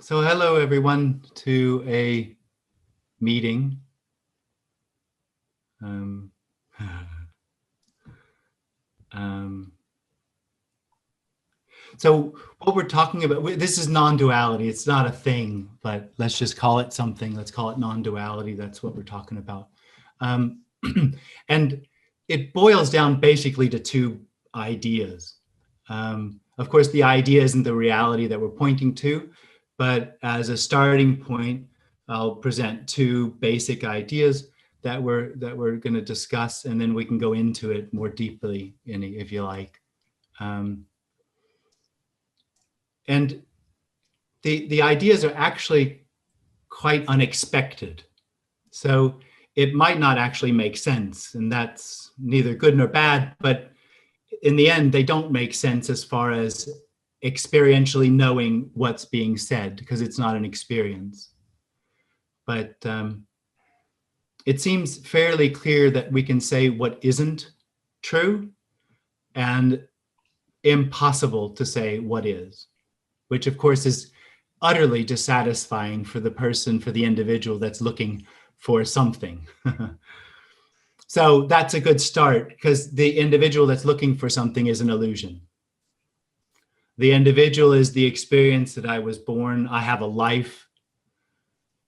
So hello everyone to a meeting. So what we're talking about, this is non-duality. It's not a thing, but let's just call it something. Let's call it non-duality. That's what we're talking about. And it boils down basically to two ideas. Of course, the idea isn't the reality that we're pointing to, but as a starting point, I'll present two basic ideas that we're going to discuss, and then we can go into it more deeply, if you like. And the ideas are actually quite unexpected. So it might not actually make sense, and that's neither good nor bad, but in the end, they don't make sense as far as experientially knowing what's being said, because it's not an experience. But it seems fairly clear that we can say what isn't true and impossible to say what is, which of course is utterly dissatisfying for the person, for the individual that's looking for something. So that's a good start, because the individual that's looking for something is an illusion. The individual is the experience that I was born, I have a life,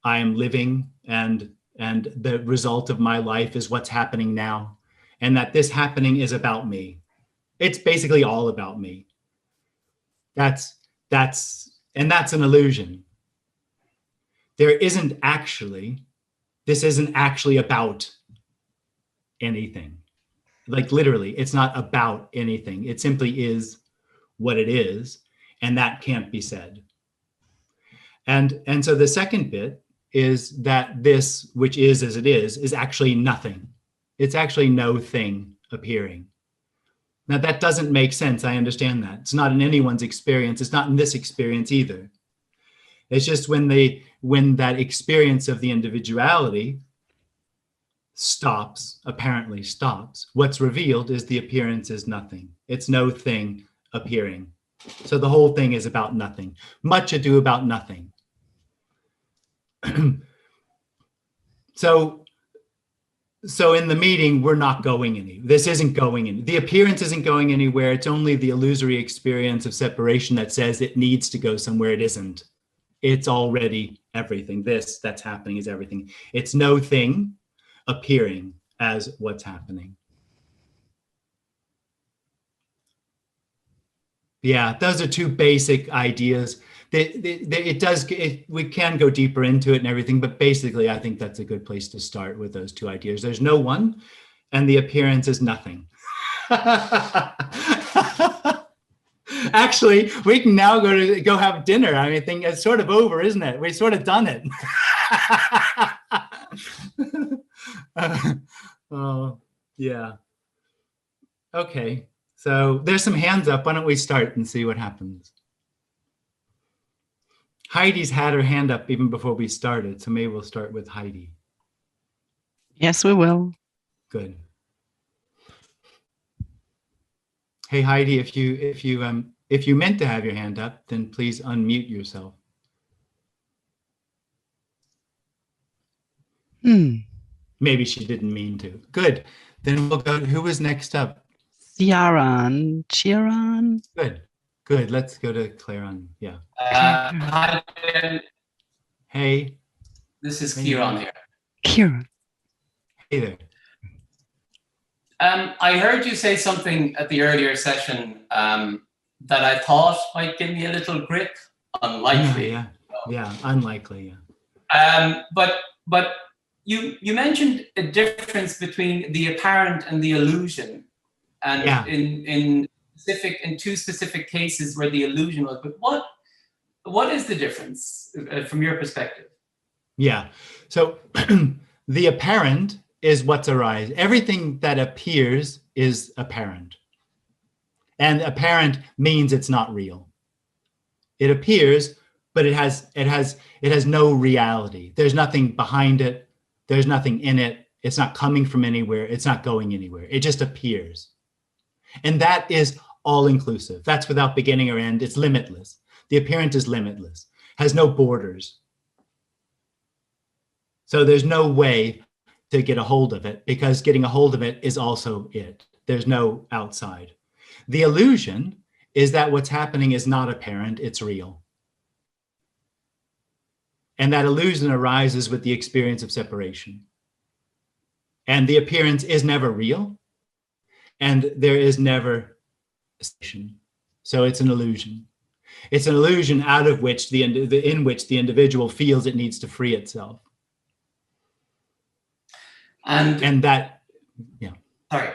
I am living, and the result of my life is what's happening now, and that this happening is about me. It's basically all about me. That's an illusion. This isn't actually about anything. Like literally, it's not about anything. It simply is what it is, and that can't be said. And so the second bit is that this, which is as it is actually nothing. It's actually no thing appearing. Now that doesn't make sense. I understand that. It's not in anyone's experience. It's not in this experience either. It's just when that experience of the individuality apparently stops, what's revealed is the appearance is nothing. It's no thing appearing. So the whole thing is about nothing. Much ado about nothing. So in the meeting, we're not going anywhere. This isn't going in. The appearance isn't going anywhere. It's only the illusory experience of separation that says it needs to go somewhere. It isn't. It's already everything. This that's happening is everything. It's no thing appearing as what's happening. Yeah, those are two basic ideas. We can go deeper into it and everything, but basically I think that's a good place to start with those two ideas. There's no one, and the appearance is nothing. Actually, we can now go have dinner. I mean, I think it's sort of over, isn't it? We've sort of done it. Oh, yeah. Okay, so there's some hands up. Why don't we start and see what happens? Heidi's had her hand up even before we started, so maybe we'll start with Heidi. Yes, we will. Good. Hey Heidi, if you meant to have your hand up, then please unmute yourself. Maybe she didn't mean to. Good. Then we'll go. Who was next up? Ciaran. Good. Let's go to Claren. Yeah. Hi. Hey. This is Kieran here. Kieran. Hey there. I heard you say something at the earlier session that I thought might give me a little grip. Unlikely. Yeah. Unlikely. Yeah. But you mentioned a difference between the apparent and the illusion, and in two specific cases where the illusion was. But what is the difference from your perspective? Yeah. So the apparent is what's arising. Everything that appears is apparent. And apparent means it's not real. It appears, but it has no reality. There's nothing behind it. There's nothing in it. It's not coming from anywhere. It's not going anywhere. It just appears. And that is all inclusive. That's without beginning or end. It's limitless. The appearance is limitless. has no borders. So there's no way to get a hold of it, because getting a hold of it is also it. There's no outside. The illusion is that what's happening is not apparent, it's real. And that illusion arises with the experience of separation. And the appearance is never real, and there is never a station. So it's an illusion. It's an illusion out of which in which the individual feels it needs to free itself. And that, yeah. Sorry.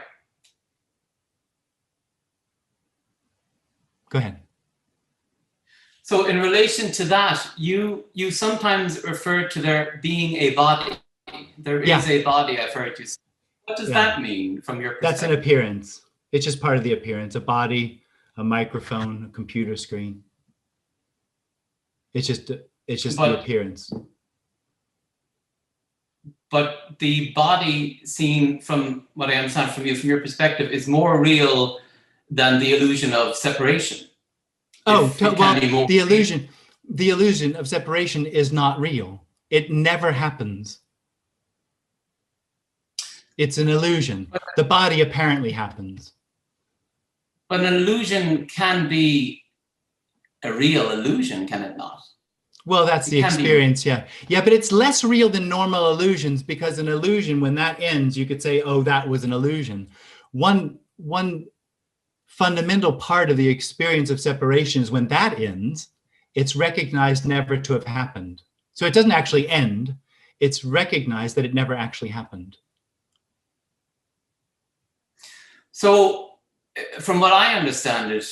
Go ahead. So in relation to that, you sometimes refer to there being a body. There is a body, I've heard you say. What does that mean from your perspective? That's an appearance. It's just part of the appearance. A body, a microphone, a computer screen. It's just the appearance. But the body, seen from what I understand from you, from your perspective, is more real than the illusion of separation. Oh, well, the illusion of separation is not real. It never happens. It's an illusion. The body apparently happens. But an illusion can be a real illusion, can it not? Well, that's the experience, yeah. Yeah, but it's less real than normal illusions, because an illusion, when that ends, you could say, oh, that was an illusion. One fundamental part of the experience of separation is when that ends, it's recognized never to have happened. So it doesn't actually end. It's recognized that it never actually happened. So from what I understand it,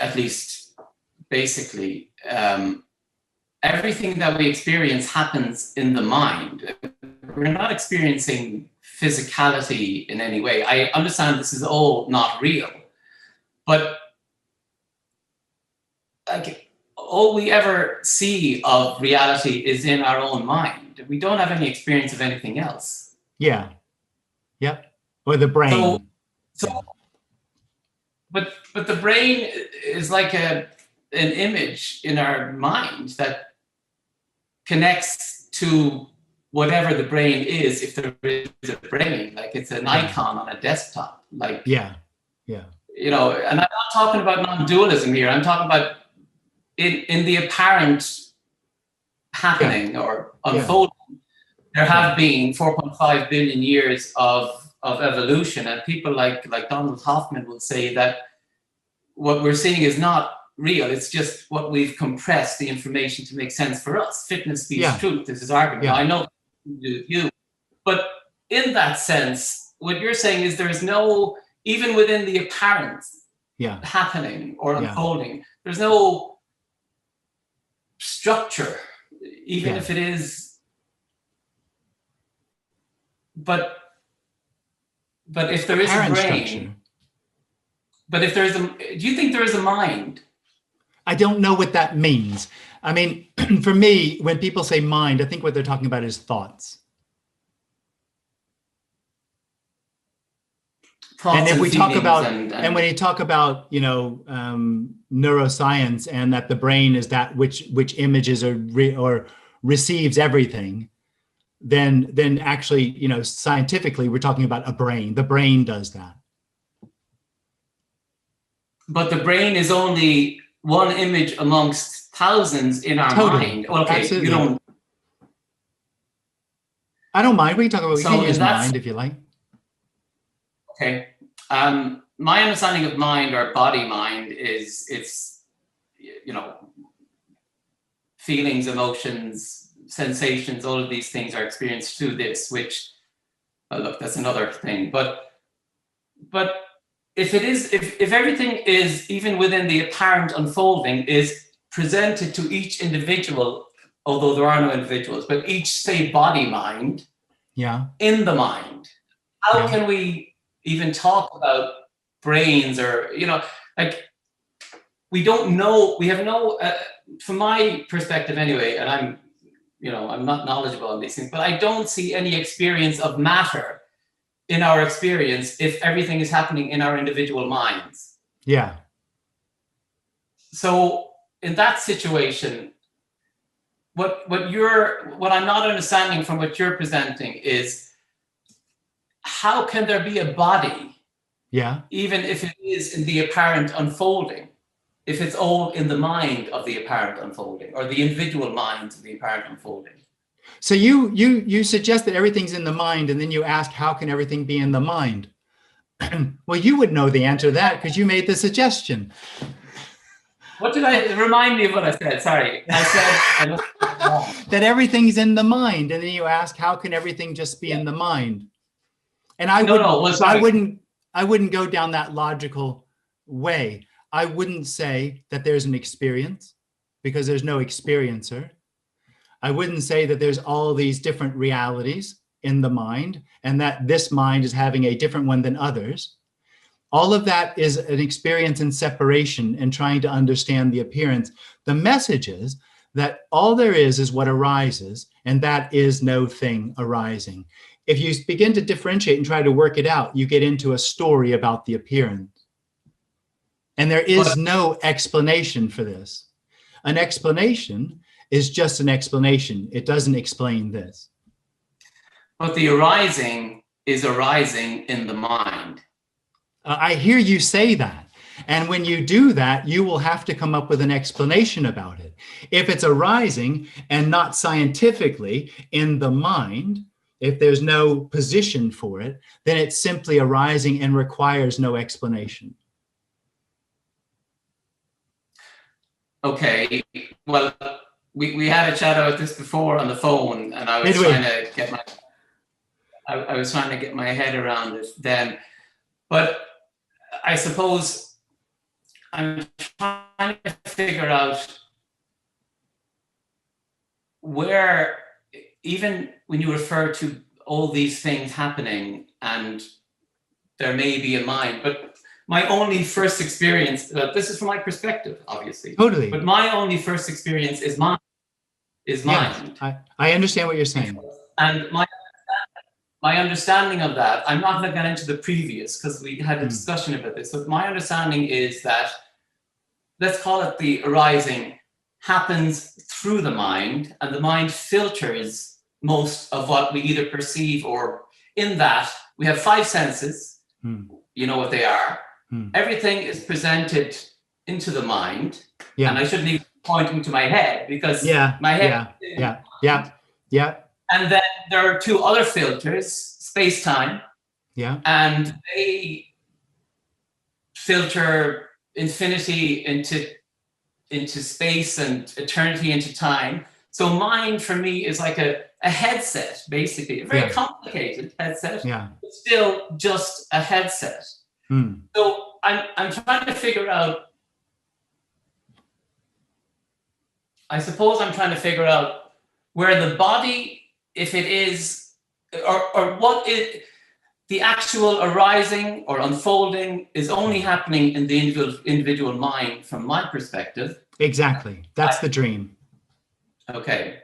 at least basically, everything that we experience happens in the mind. We're not experiencing physicality in any way. I understand this is all not real, but like, all we ever see of reality is in our own mind. We don't have any experience of anything else. Yeah. Yep. Or the brain. But the brain is like an image in our mind that connects to whatever the brain is, if there is a brain. Like it's an icon on a desktop. Like yeah. You know, and I'm not talking about non-dualism here. I'm talking about in the apparent happening or unfolding. There have been 4.5 billion years of evolution, and people like Donald Hoffman will say that what we're seeing is not real. It's just what we've compressed the information to make sense for us. Fitness speaks truth. This is argument. Yeah. I know you, but in that sense, what you're saying is there is no, even within the apparent happening or unfolding, there's no structure, even if it is. But if there is a brain, structure. But if there's do you think there is a mind? I don't know what that means. I mean, for me, when people say mind, I think what they're talking about is thoughts. And if we talk about, and when you talk about, you know, neuroscience, and that the brain is that which images or receives everything, then actually, you know, scientifically, we're talking about a brain. The brain does that. But the brain is only one image amongst thousands in our mind. Okay, absolutely. You don't. I don't mind. We can talk about. We can use mind if you like. Okay. My understanding of mind, or body mind, is it's, you know, feelings, emotions, sensations, all of these things are experienced through this, which, well, look, that's another thing. But if it is, if everything is, even within the apparent unfolding, is presented to each individual, although there are no individuals, but each, say, body mind, in the mind, how can we even talk about brains, or, you know, like, we don't know, we have no, from my perspective anyway, and I'm, you know, I'm not knowledgeable on these things, but I don't see any experience of matter in our experience if everything is happening in our individual minds. Yeah. So in that situation, what I'm not understanding from what you're presenting is, how can there be a body, even if it is in the apparent unfolding, if it's all in the mind of the apparent unfolding, or the individual minds of the apparent unfolding? So you suggest that everything's in the mind, and then you ask, how can everything be in the mind? Well, you would know the answer to that because you made the suggestion. What did I, remind me of what I said? Sorry. I said that everything's in the mind, and then you ask, how can everything just be in the mind? And I wouldn't go down that logical way. I wouldn't say that there's an experience, because there's no experiencer. I wouldn't say that there's all these different realities in the mind, and that this mind is having a different one than others. All of that is an experience in separation and trying to understand the appearance. The message is that all there is what arises, and that is no thing arising. If you begin to differentiate and try to work it out, you get into a story about the appearance. And there is no explanation for this. An explanation is just an explanation. It doesn't explain this. But the arising is arising in the mind. I hear you say that. And when you do that, you will have to come up with an explanation about it. If it's arising and not scientifically in the mind, if there's no position for it, then it's simply arising and requires no explanation. Okay, well, we had a chat about this before on the phone, and I was trying to get my head around it then. But I suppose I'm trying to figure out where, even when you refer to all these things happening and there may be a mind, but my only first experience, this is from my perspective, obviously. Totally. But my only first experience is mind. I understand what you're saying. And my understanding of that, I'm not going to get into the previous because we had a discussion about this, but my understanding is that, let's call it the arising, happens through the mind, and the mind filters most of what we either perceive, or in that we have five senses, you know what they are. Everything is presented into the mind, and I shouldn't even be pointing to my head, because my head and then there are two other filters, space-time, and they filter infinity into space and eternity into time. So mind for me is like a headset, basically, a very complicated headset, but still just a headset. So I'm trying to figure out, I suppose I'm trying to figure out where the body, if it is, or what is the actual arising or unfolding, is only happening in the individual mind from my perspective. Exactly. That's the dream. Okay.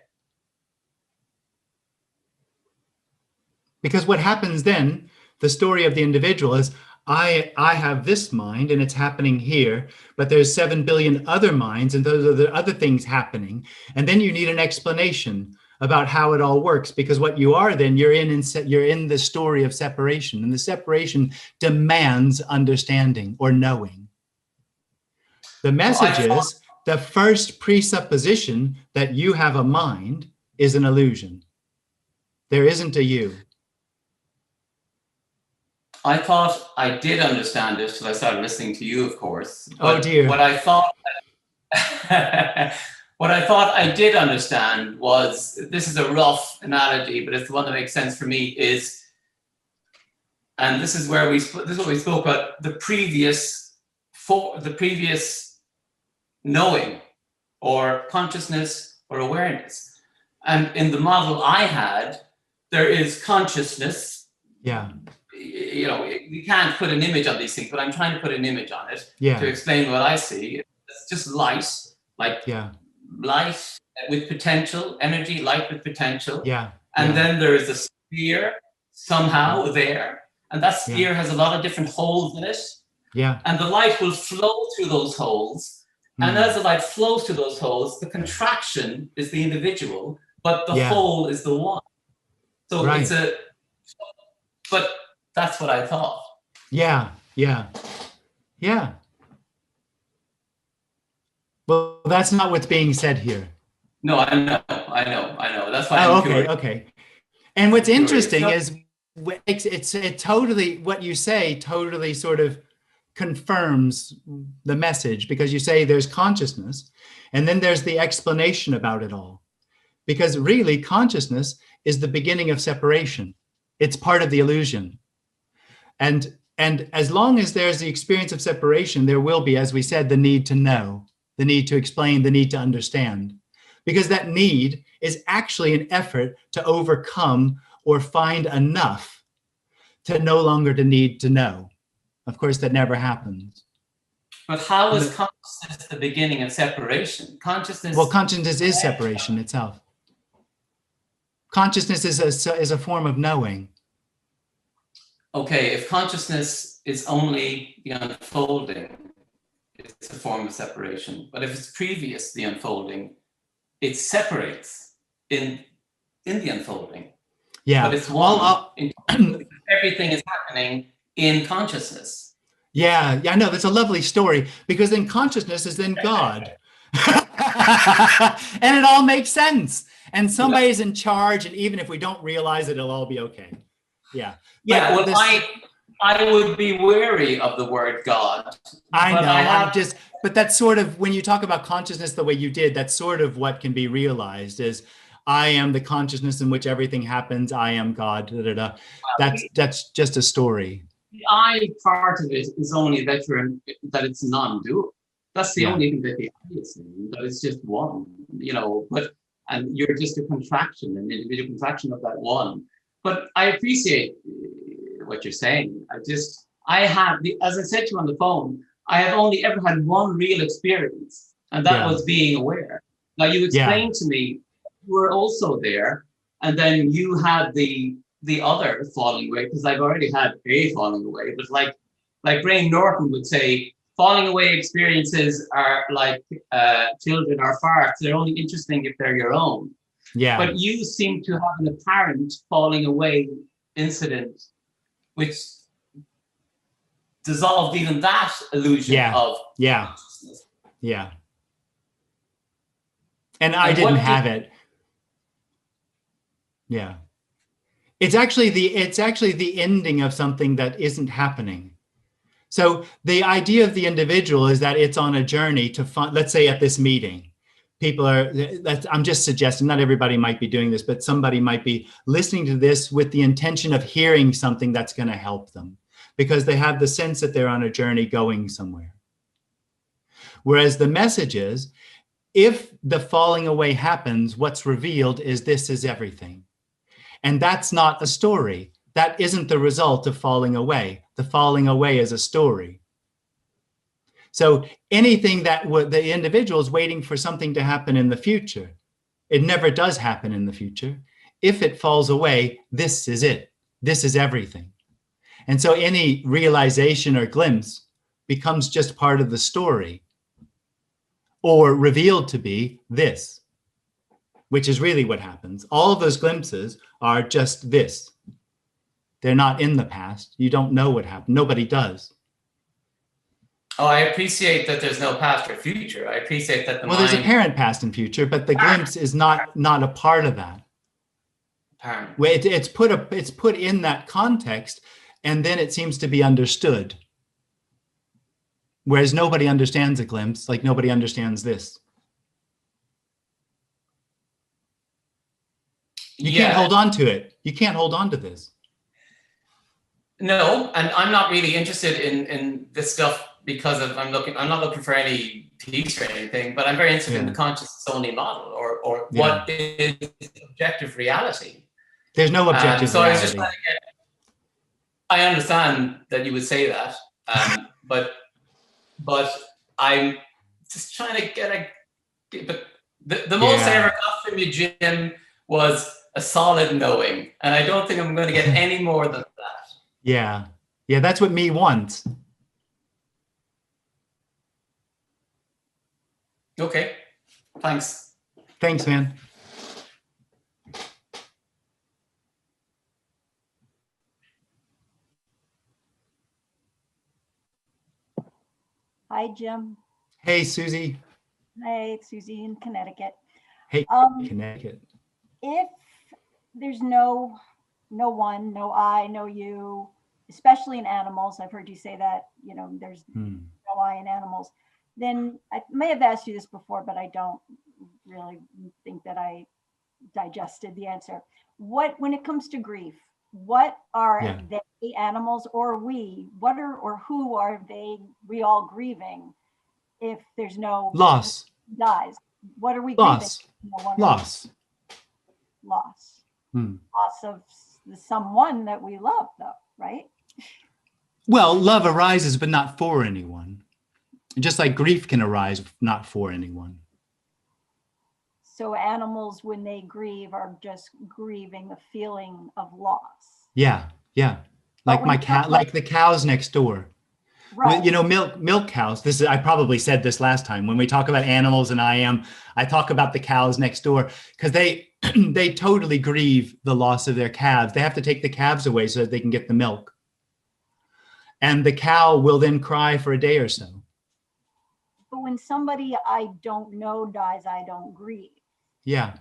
Because what happens then, the story of the individual is, I have this mind and it's happening here, but there's 7 billion other minds and those are the other things happening. And then you need an explanation about how it all works, because what you are then, you're in the story of separation, and the separation demands understanding or knowing. The message is, the first presupposition that you have a mind is an illusion. There isn't a you. I thought I did understand it until I started listening to you, of course. But oh dear. What I thought I did understand was, this is a rough analogy, but it's the one that makes sense for me, is, and this is where this is what we spoke about, the previous knowing or consciousness or awareness. And in the model I had, there is consciousness. You know, we can't put an image on these things, but I'm trying to put an image on it to explain what I see. It's just light, like light with potential, energy, light with potential. And then there is a sphere somehow there, and that sphere has a lot of different holes in it. And the light will flow through those holes And as the light flows to those holes, the contraction is the individual, but the Yeah. whole is the one. So Right. but that's what I thought. Yeah, yeah, yeah. Well, that's not what's being said here. No, I know. That's why Oh, I'm okay, curious. okay. And what's I'm curious. interesting No. is it totally, what you say totally sort of confirms the message, because you say there's consciousness and then there's the explanation about it all. Because really consciousness is the beginning of separation. It's part of the illusion. And as long as there's the experience of separation, there will be, as we said, the need to know, the need to explain, the need to understand. Because that need is actually an effort to overcome or find enough to no longer to need to know. Of course, that never happens. But how is consciousness the beginning of separation? Consciousness. Well, consciousness is separation itself. Consciousness is a form of knowing. Okay, if consciousness is only the unfolding, it's a form of separation. But if it's previous to the unfolding, it separates in the unfolding. Yeah. But it's one. Everything is happening in consciousness. Yeah, I know. That's a lovely story, because then consciousness is then God. And it all makes sense. And somebody's in charge, and even if we don't realize it, it'll all be okay. Yeah. Yeah, well, I would be wary of the word God. I know. But that's sort of, when you talk about consciousness the way you did, that's sort of what can be realized is, I am the consciousness in which everything happens. I am God. Da, da, da. That's just a story. The I part of it is only that it's non-dual. That's the only thing that the I is saying, that it's just one, and you're just a contraction, an individual contraction of that one. But I appreciate what you're saying. as I said to you on the phone, I have only ever had one real experience, and that was being aware. Now you explained to me you were also there, and then you had the other falling away, because I've already had a falling away, but like Ray Norton would say, falling away experiences are like children are farts. They're only interesting if they're your own. Yeah. But you seem to have an apparent falling away incident, which dissolved even that illusion of consciousness. Yeah. And I didn't have it. Yeah. It's actually the ending of something that isn't happening. So the idea of the individual is that it's on a journey to find, let's say at this meeting, I'm just suggesting, not everybody might be doing this, but somebody might be listening to this with the intention of hearing something that's going to help them, because they have the sense that they're on a journey going somewhere. Whereas the message is, if the falling away happens, what's revealed is this is everything. And that's not a story. That isn't the result of falling away. The falling away is a story. So anything that the individual is waiting for something to happen in the future, it never does happen in the future. If it falls away, this is it. This is everything. And so any realization or glimpse becomes just part of the story, or revealed to be this, which is really what happens. All of those glimpses are just this. They're not in the past. You don't know what happened. Nobody does. Oh, I appreciate that there's no past or future. I appreciate that there's apparent past and future, but the glimpse is not a part of that. Apparent. It's put in that context, and then it seems to be understood. Whereas nobody understands a glimpse, like nobody understands this. You can't hold on to it. You can't hold on to this. No, and I'm not really interested in this stuff because I'm not looking for any peace or anything, but I'm very interested in the consciousness only model, or what is objective reality. There's no objective reality. I was just trying to get, I understand that you would say that, but I'm just trying to get but the most I ever got from you, Jim, was a solid knowing, and I don't think I'm going to get any more than that. Yeah, that's what me wants. Okay, thanks. Thanks, man. Hi, Jim. Hey, Susie. Hey, it's Susie in Connecticut. Hey, Connecticut. If there's no one, no I, no you, especially in animals, I've heard you say that, there's no I in animals, then I may have asked you this before, but I don't really think that I digested the answer. When it comes to grief, what are they, animals or we? Or who are we all grieving? If there's no loss, dies, what are we loss, grieving? Loss. Loss of someone that we love, though, right? Well, love arises, but not for anyone. Just like grief can arise, not for anyone. So animals, when they grieve, are just grieving the feeling of loss. Yeah. Like my cat, like the cows next door. Right. Milk cows. I probably said this last time. When we talk about animals and I talk about the cows next door because they totally grieve the loss of their calves. They have to take the calves away so that they can get the milk. And the cow will then cry for a day or so. But when somebody I don't know dies, I don't grieve. Yeah.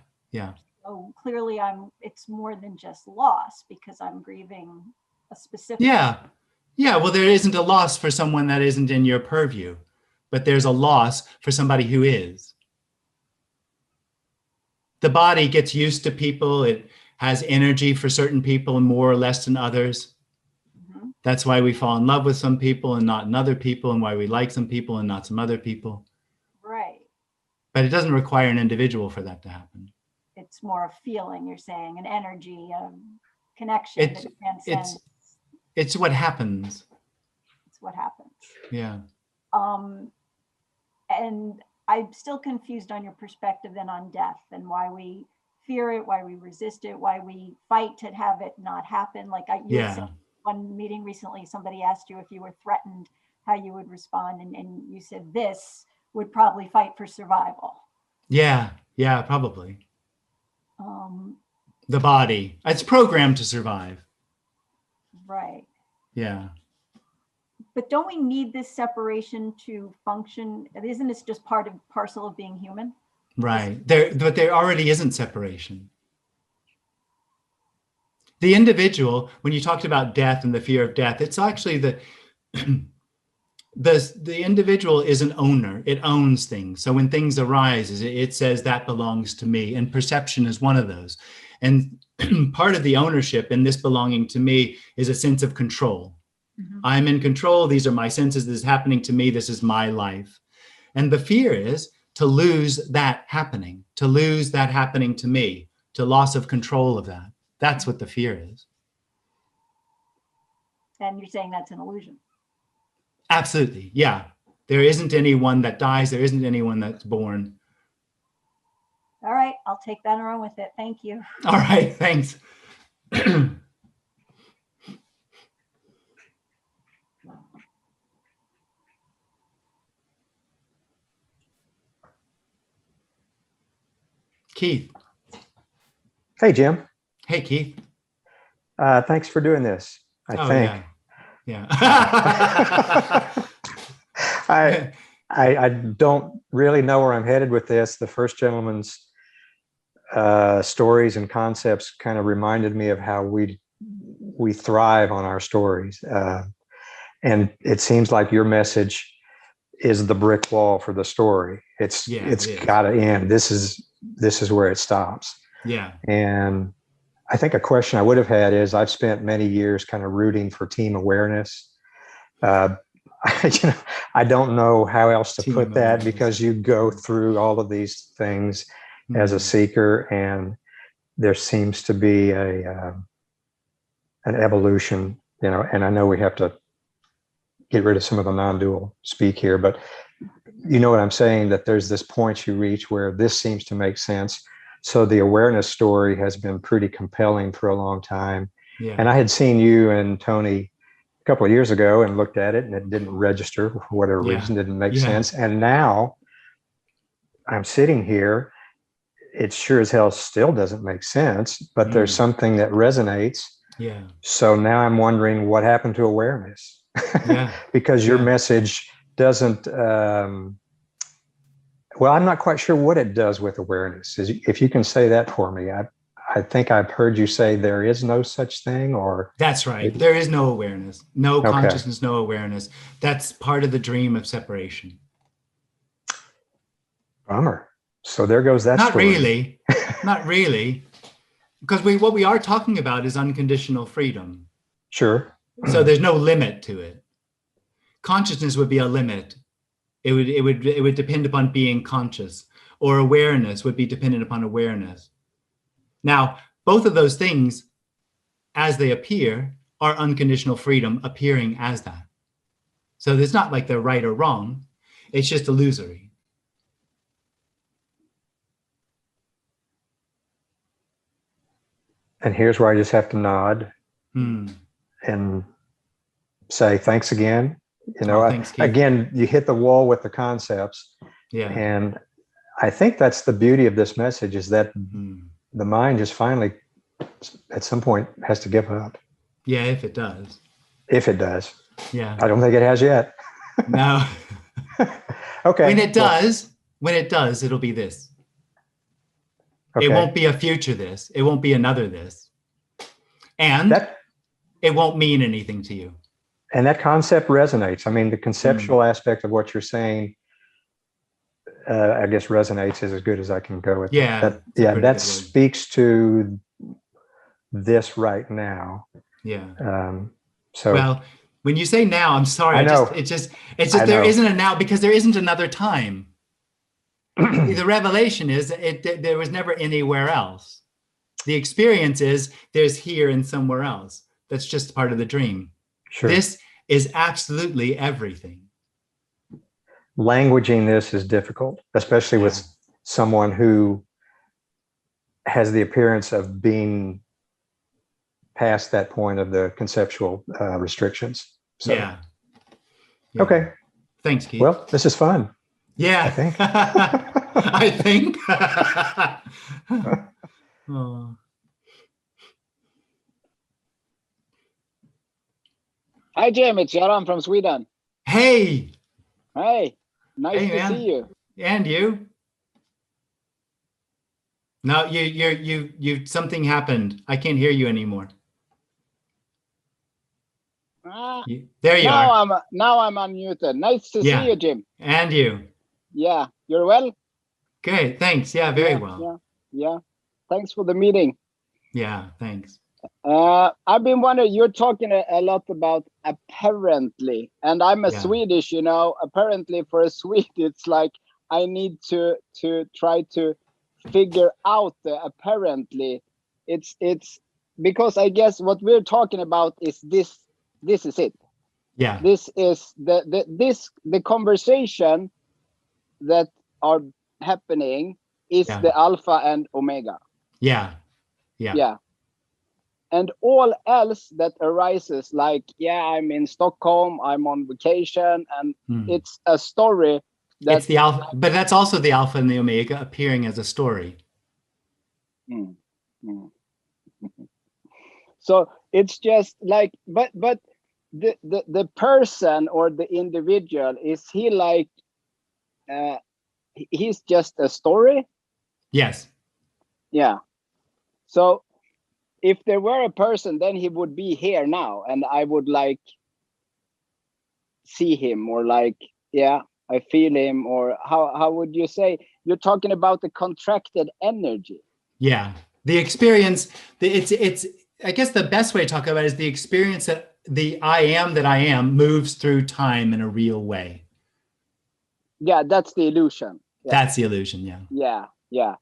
So clearly it's more than just loss because I'm grieving a specific. Yeah, well, there isn't a loss for someone that isn't in your purview, but there's a loss for somebody who is. The body gets used to people. It has energy for certain people more or less than others. Mm-hmm. That's why we fall in love with some people and not in other people, and why we like some people and not some other people. Right. But it doesn't require an individual for that to happen. It's more a feeling, you're saying, an energy, a connection that transcends. It's what happens. It's what happens. Yeah. And I'm still confused on your perspective then on death and why we fear it, why we resist it, why we fight to have it not happen. Like you had said one meeting recently, somebody asked you if you were threatened, how you would respond. And you said this would probably fight for survival. Yeah, probably. The body, it's programmed to survive. Right. Yeah. But don't we need this separation to function? Isn't this just parcel of being human? Right. But there already isn't separation. The individual, when you talked about death and the fear of death, it's actually the individual is an owner. It owns things. So when things arise, it says that belongs to me. And perception is one of those. And part of the ownership in this belonging to me is a sense of control. Mm-hmm. I'm in control. These are my senses. This is happening to me. This is my life. And the fear is to lose that happening to me, to loss of control of that. That's what the fear is. And you're saying that's an illusion. Absolutely. Yeah. There isn't anyone that dies. There isn't anyone that's born. All right. I'll take that and run with it. Thank you. All right. Thanks. Keith. Hey, Jim. Hey, Keith. Thanks for doing this. I think. Yeah. I don't really know where I'm headed with this. The first gentleman's stories and concepts kind of reminded me of how we thrive on our stories. And it seems like your message is the brick wall for the story. It's got to end. This is where it stops. Yeah. And I think a question I would have had is, I've spent many years kind of rooting for team awareness. I don't know how else to put that, because you go through all of these things as a seeker, and there seems to be an evolution, and I know we have to get rid of some of the non-dual speak here, but you know what I'm saying, that there's this point you reach where this seems to make sense. So the awareness story has been pretty compelling for a long time. Yeah. And I had seen you and Tony a couple of years ago and looked at it, and it didn't register for whatever reason, didn't make sense. And now I'm sitting here, it sure as hell still doesn't make sense, but there's something that resonates. Yeah. So now I'm wondering what happened to awareness. Yeah. Because your message doesn't, well, I'm not quite sure what it does with awareness. If you can say that for me. I think I've heard you say there is no such thing, or... That's right. There is no awareness, no Okay. consciousness, no awareness. That's part of the dream of separation. Bummer. So there goes that Not story. really. Not really. Because what we are talking about is unconditional freedom. Sure. So there's no limit to it. Consciousness would be a limit. It would depend upon being conscious, or awareness would be dependent upon awareness. Now, both of those things, as they appear, are unconditional freedom appearing as that. So it's not like they're right or wrong. It's just illusory. And here's where I just have to nod and say thanks again. You know, thanks, Keith. Again, you hit the wall with the concepts. Yeah. And I think that's the beauty of this message, is that the mind just finally, at some point, has to give up. Yeah, if it does. If it does. Yeah. I don't think it has yet. No. Okay. When it does, it'll be this. Okay. It won't be a future this. It won't be another this. And it won't mean anything to you. And that concept resonates. I mean, the conceptual aspect of what you're saying, I guess resonates is as good as I can go with. Yeah. That speaks to this right now. Yeah. So well, when you say now, I'm sorry. I know. It's just there isn't a now, because there isn't another time. The revelation is there was never anywhere else. The experience is there's here and somewhere else. That's just part of the dream. Sure. This is absolutely everything. Languaging this is difficult, especially with someone who has the appearance of being past that point of the conceptual restrictions. So, yeah. Okay. Thanks, Keith. Well, this is fun. Yeah. I think. I think. Oh. Hi, Jim. It's Yaran from Sweden. Hey. Hey. Nice to see you. And you. No, you. Something happened. I can't hear you anymore. There you are. Now I'm unmuted. Nice to see you, Jim. And you. Yeah. You're well? Good. Thanks. Yeah, very well. Yeah. Thanks for the meeting. Yeah, thanks. I've been wondering, you're talking a lot about apparently, and I'm a Swedish, you know, apparently for a Swede, it's like I need to try to figure out the apparently. It's because I guess what we're talking about is this is it. Yeah. This is the conversation that are happening is the alpha and omega. Yeah. And all else that arises, like, I'm in Stockholm, I'm on vacation, and it's a story. It's the alpha, but that's also the alpha and the omega appearing as a story. So it's just like, but the person or the individual, is he like, he's just a story? Yes. Yeah. So if there were a person, then he would be here now, and I would like see him, or like, I feel him, or how would you say? You're talking about the contracted energy. Yeah, the experience. It's. I guess the best way to talk about it is the experience that the I am moves through time in a real way. Yeah, that's the illusion. Yeah. That's the illusion. Yeah. Yeah.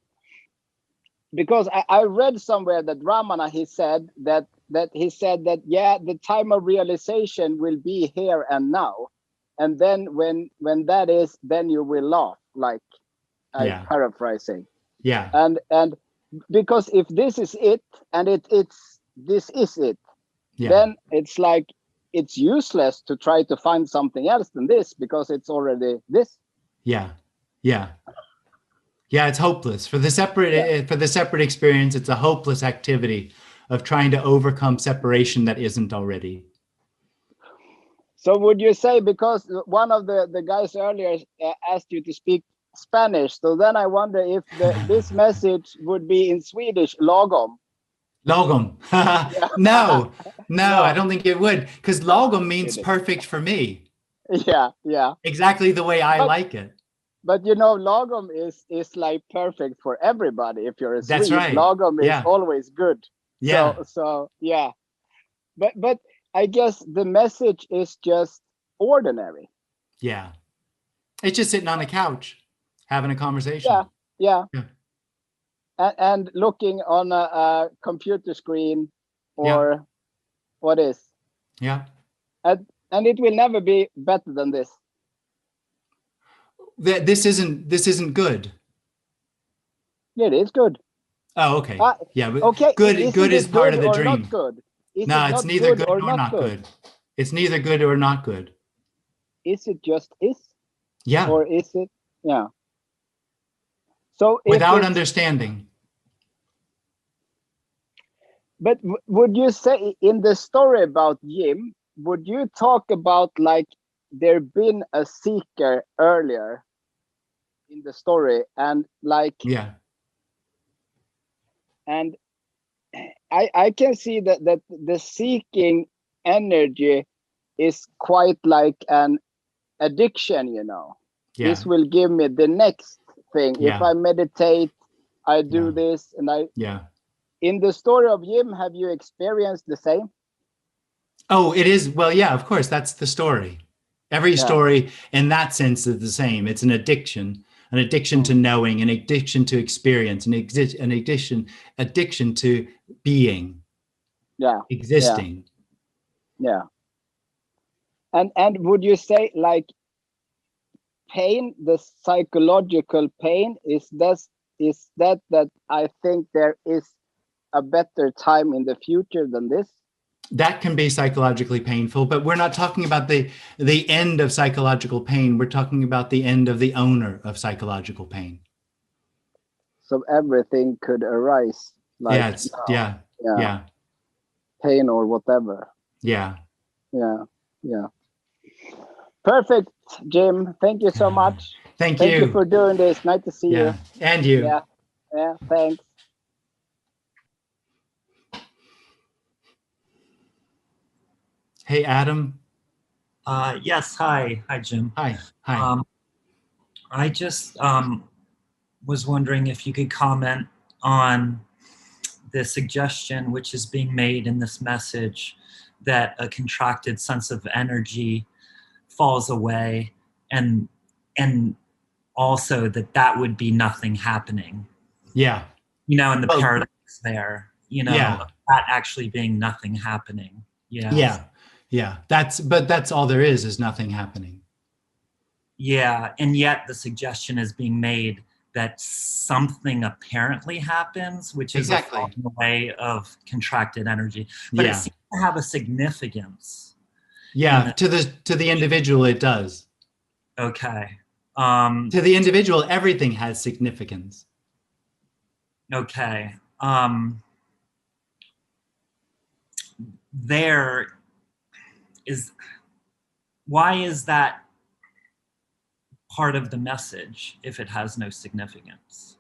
Because I read somewhere that Ramana, he said that the time of realization will be here and now, and then when that is, then you will laugh, like I'm paraphrasing. Yeah. And because if this is it, and this is it, then it's like it's useless to try to find something else than this, because it's already this. Yeah. Yeah, it's hopeless for the separate experience. It's a hopeless activity of trying to overcome separation that isn't already. So would you say, because one of the guys earlier asked you to speak Spanish, so then I wonder if this message would be in Swedish, lagom. Lagom. No, I don't think it would, because lagom means perfect for me. Yeah. Exactly the way I like it. But you know, lagom is like perfect for everybody. If you're a Swede, That's right. lagom is always good. Yeah. So yeah. But I guess the message is just ordinary. Yeah. It's just sitting on a couch, having a conversation. Yeah. And looking on a computer screen or what is. Yeah. And it will never be better than this. This isn't good. It is good. Oh, okay. Yeah, but okay. Good is part of the dream. Not good? No, it's neither good nor not good. It's neither good or not good. Is it just is? Yeah. Or is it? Yeah. So without understanding. But would you say in the story about Jim, would you talk about like there been a seeker earlier in the story and like and I can see that the seeking energy is quite like an addiction, you know. This will give me the next thing. If I meditate, I do this, and in the story of Jim, have you experienced the same? Oh, it is. Well, yeah, of course, that's the story. Every story in that sense is the same. It's an addiction to knowing, an addiction to experience, an addiction to being, existing. Yeah. And would you say like pain, the psychological pain, is that I think there is a better time in the future than this? That can be psychologically painful, but we're not talking about the end of psychological pain. We're talking about the end of the owner of psychological pain. So everything could arise. Like, pain or whatever. Yeah. Perfect, Jim. Thank you so much. Thank you. Thank you for doing this. Nice to see you. And you. Yeah, thanks. Hey, Adam. Yes. Hi, Jim. Hi. I just was wondering if you could comment on the suggestion which is being made in this message that a contracted sense of energy falls away, and also that would be nothing happening. Yeah. You know, and the paradox there, you know, that actually being nothing happening. Yeah. That's all there is nothing happening. Yeah. And yet the suggestion is being made that something apparently happens, which is a falling away of contracted energy. But it seems to have a significance. Yeah, to the individual it does. Okay. To the individual, everything has significance. Okay. Why is that part of the message if it has no significance?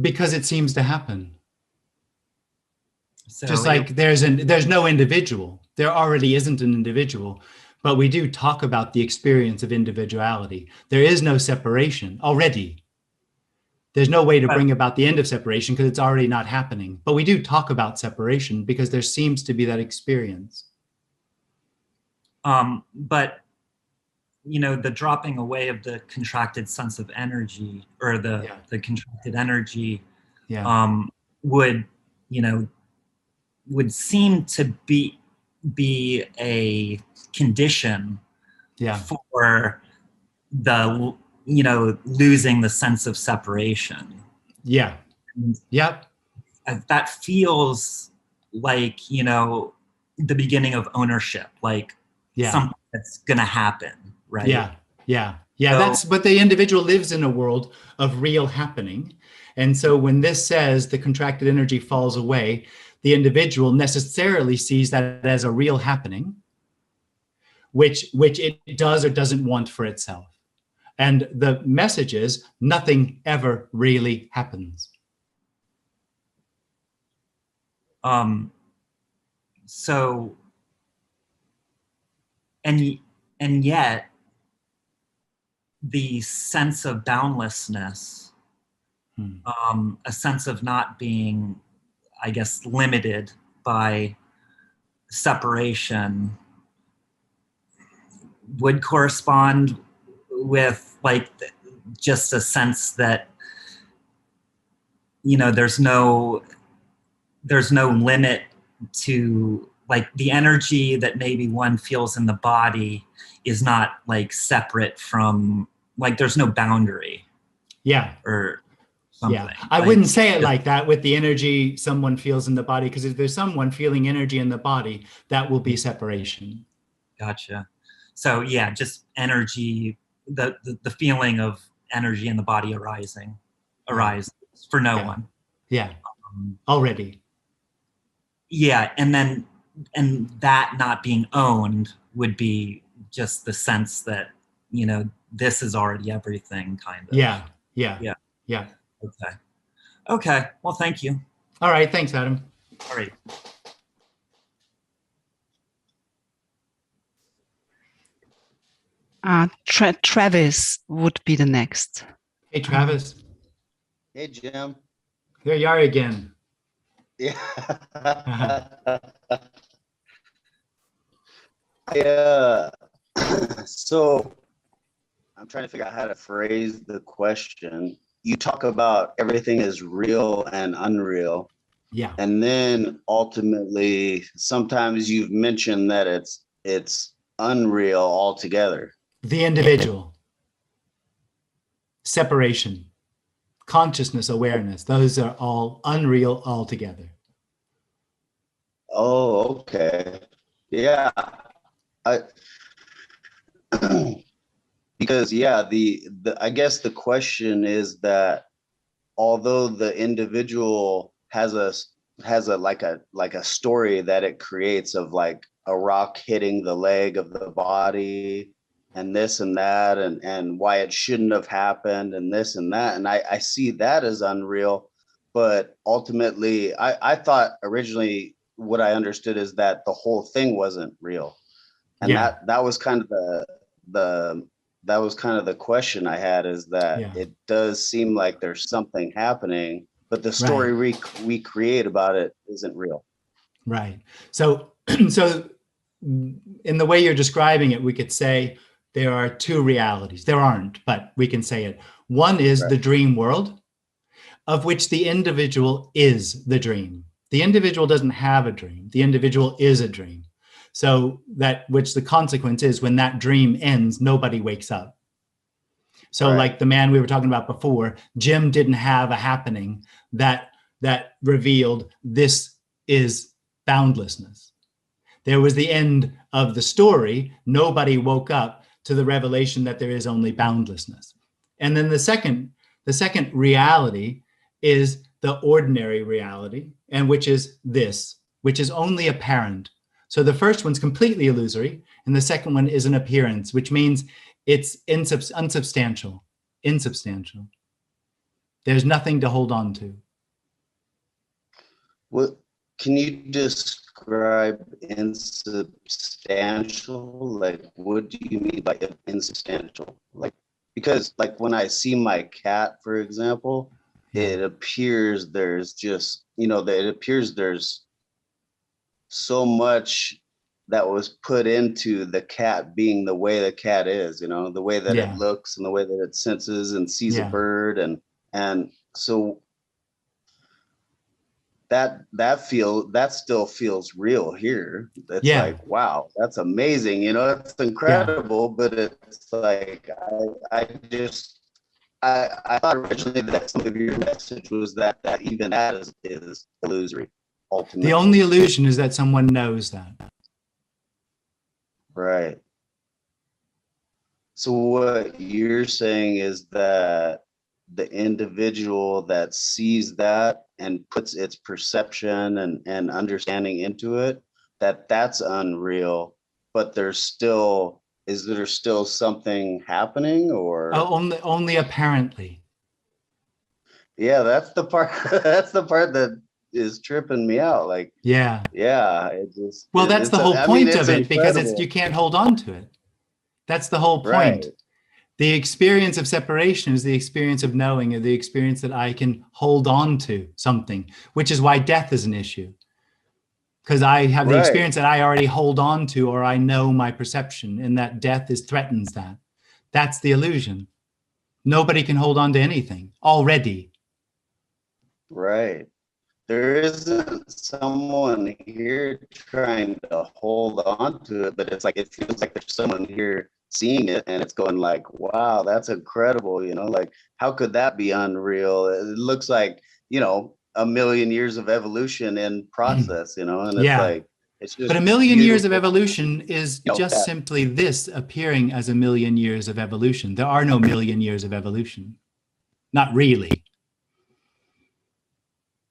Because it seems to happen. So just like there's no individual. There already isn't an individual, but we do talk about the experience of individuality. There is no separation already. There's no way to bring about the end of separation because it's already not happening. But we do talk about separation because there seems to be that experience. But you know, the dropping away of the contracted sense of energy, or the contracted energy, would seem to be a condition for the losing the sense of separation. That feels like the beginning of ownership, like something that's gonna happen, right? Yeah, So- but the individual lives in a world of real happening. And so when this says the contracted energy falls away, the individual necessarily sees that as a real happening, which it does or doesn't want for itself. And the message is nothing ever really happens. So, and yet the sense of boundlessness, a sense of not being, I guess, limited by separation, would correspond with like just a sense that, you know, there's no limit to like the energy that maybe one feels in the body is not like separate from, like there's no boundary. Yeah. Or something. Yeah, I wouldn't say it like that with the energy someone feels in the body, because if there's someone feeling energy in the body, that will be separation. Gotcha. So yeah, just energy, the feeling of energy in the body arises for no one. Yeah, already. Yeah, and that not being owned would be just the sense that, you know, this is already everything, kind of. Yeah. Okay, well, thank you. All right, thanks, Adam. All right. Travis would be the next. Hey, Travis. Hey, Jim. There you are again. Yeah. So I'm trying to figure out how to phrase the question. You talk about everything is real and unreal. Yeah. And then ultimately, sometimes you've mentioned that it's unreal altogether. The individual. Separation. Consciousness, awareness. Those are all unreal altogether. Oh, okay. Yeah. Because yeah, I guess the question is that although the individual has a like a story that it creates of like a rock hitting the leg of the body and this and that and why it shouldn't have happened and this and that, and I see that as unreal, but ultimately I thought originally what I understood is that the whole thing wasn't real, and that was kind of the question I had, is that it does seem like there's something happening, but the story we create about it isn't real. Right. So in the way you're describing it, we could say there are two realities. There aren't, but we can say it. One is the dream world, of which the individual is the dream. The individual doesn't have a dream. The individual is a dream. So which the consequence is when that dream ends, nobody wakes up. So like the man we were talking about before, Jim didn't have a happening that revealed this is boundlessness. There was the end of the story. Nobody woke up to the revelation that there is only boundlessness. And then the second reality is the ordinary reality, and which is this, which is only apparent. So the first one's completely illusory, and the second one is an appearance, which means it's unsubstantial. There's nothing to hold on to. What can you describe insubstantial? Like, what do you mean by insubstantial? Like, because like when I see my cat, for example, it appears there's just, it appears there's so much that was put into the cat being the way the cat is, the way that it looks and the way that it senses and sees a bird. And so that still feels real here. It's like, wow, that's amazing. It's incredible, but it's like, I thought originally that some of your message was that even that is illusory. Ultimately. The only illusion is that someone knows that. Right. So what you're saying is that the individual that sees that and puts its perception and understanding into it, that's unreal, but is there still something happening, or? Only apparently. Yeah, that's the part that's the part that is tripping me out. Like, yeah, it just, well, that's the whole point of it, because incredible. you can't hold on to it. That's the whole point. Right. The experience of separation is the experience of knowing, or the experience that I can hold on to something, which is why death is an issue. Because I have the experience that I already hold on to, or I know my perception, and that death threatens that. That's the illusion. Nobody can hold on to anything already. Right. There isn't someone here trying to hold on to it, but it's like, it feels like there's someone here seeing it and it's going like, wow, that's incredible. Like, how could that be unreal? It looks like, a million years of evolution in process, and it's like, it's just, but a million beautiful. years of evolution is just simply this appearing as a million years of evolution. There are no million years of evolution. Not really.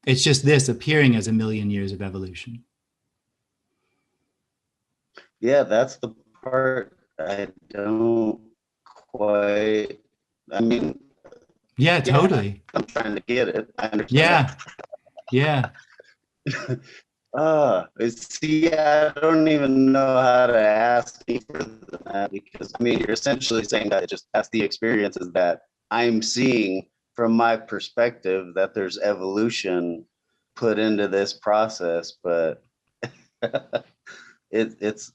It's just this appearing as a million years of evolution. Yeah, that's the part I don't quite, I mean. Yeah, totally. I'm trying to get it. I understand. Yeah. See, I don't even know how to ask any further than that, because you're essentially saying that that's the experiences that I'm seeing from my perspective, that there's evolution put into this process, but it's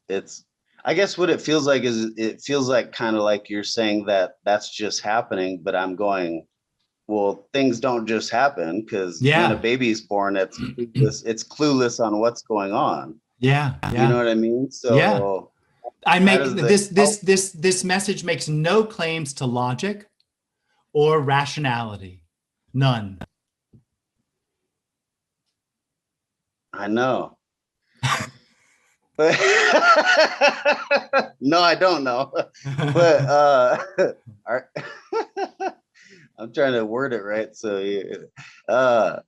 I guess what it feels like is, it feels like kind of like you're saying that that's just happening, but I'm going, well, things don't just happen, because when a baby's born, it's clueless on what's going on. Yeah. You know what I mean? So I make this message makes no claims to logic or rationality. None. I know. But no, I don't know. But I'm trying to word it right. So I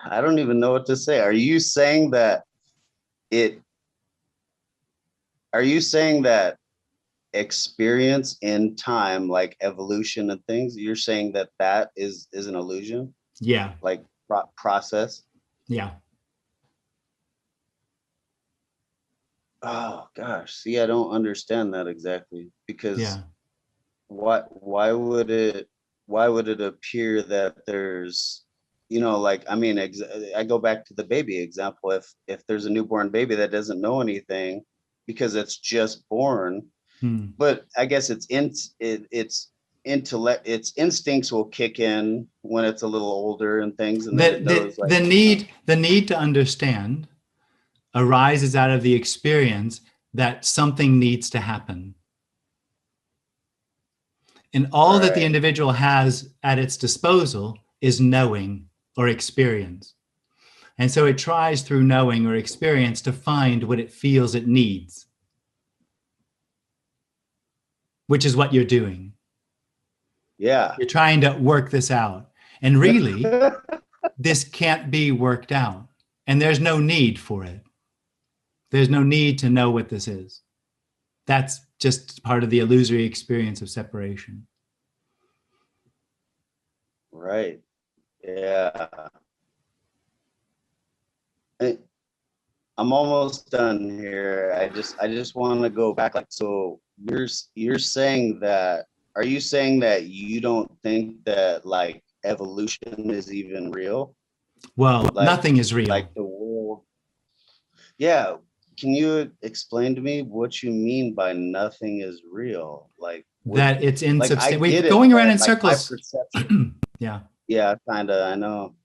don't even know what to say. Are you saying that experience in time, like evolution and things, you're saying that is an illusion? Yeah. Like process? Yeah. Oh gosh, see, I don't understand that exactly, because why would it appear that there's, like, I go back to the baby example. If there's a newborn baby that doesn't know anything because it's just born, but I guess its intellect, its instincts will kick in when it's a little older and things, and then it knows, like, the need to understand arises out of the experience that something needs to happen. And all that the individual has at its disposal is knowing or experience. And so it tries through knowing or experience to find what it feels it needs, which is what you're doing. Yeah. You're trying to work this out. And really, this can't be worked out. And there's no need for it. There's no need to know what this is. That's just part of the illusory experience of separation. Right. Yeah. I'm almost done here. I just want to go back. Like, so you're saying that, are you saying that you don't think that, like, evolution is even real? Well, like, nothing is real. Like the world. Yeah. Can you explain to me what you mean by nothing is real? Like, that it's insubstantial. Like, we're going around in like, circles. Yeah. Yeah, kind of. I know.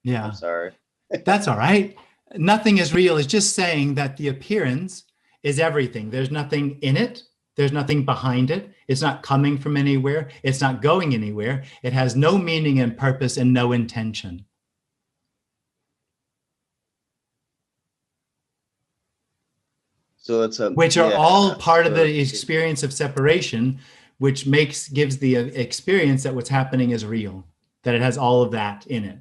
Yeah. I'm sorry. That's all right. Nothing is real is just saying that the appearance is everything. There's nothing in it. There's nothing behind it. It's not coming from anywhere. It's not going anywhere. It has no meaning and purpose and no intention. So it's a which are yeah, all part of so the experience of separation, which gives the experience that what's happening is real, that it has all of that in it.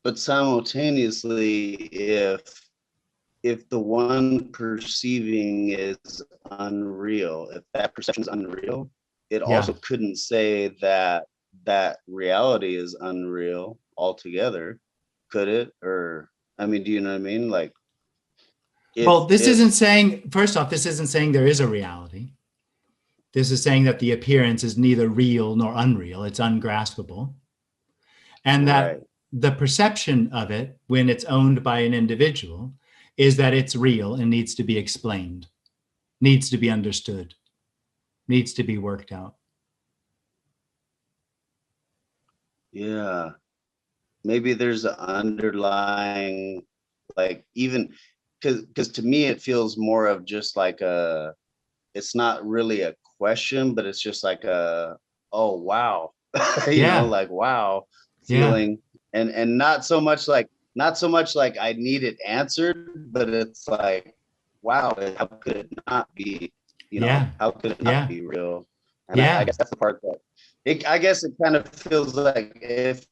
but simultaneously, if the one perceiving is unreal, if that perception is unreal, it also couldn't say that that reality is unreal altogether, could it? Or I mean, do you know what I mean? Like, well, this isn't saying, first off, this isn't saying there is a reality. This is saying that the appearance is neither real nor unreal. It's ungraspable. And that the perception of it, when it's owned by an individual, is that it's real and needs to be explained, needs to be understood, needs to be worked out. Yeah. Maybe there's an underlying, like, even because to me it feels more of just like it's not really a question, but it's just like oh wow, you know, like wow feeling, and not so much like I need it answered, but it's like wow, how could it not be, you know, how could it not be real? And I guess that's the part that I guess it kind of feels like if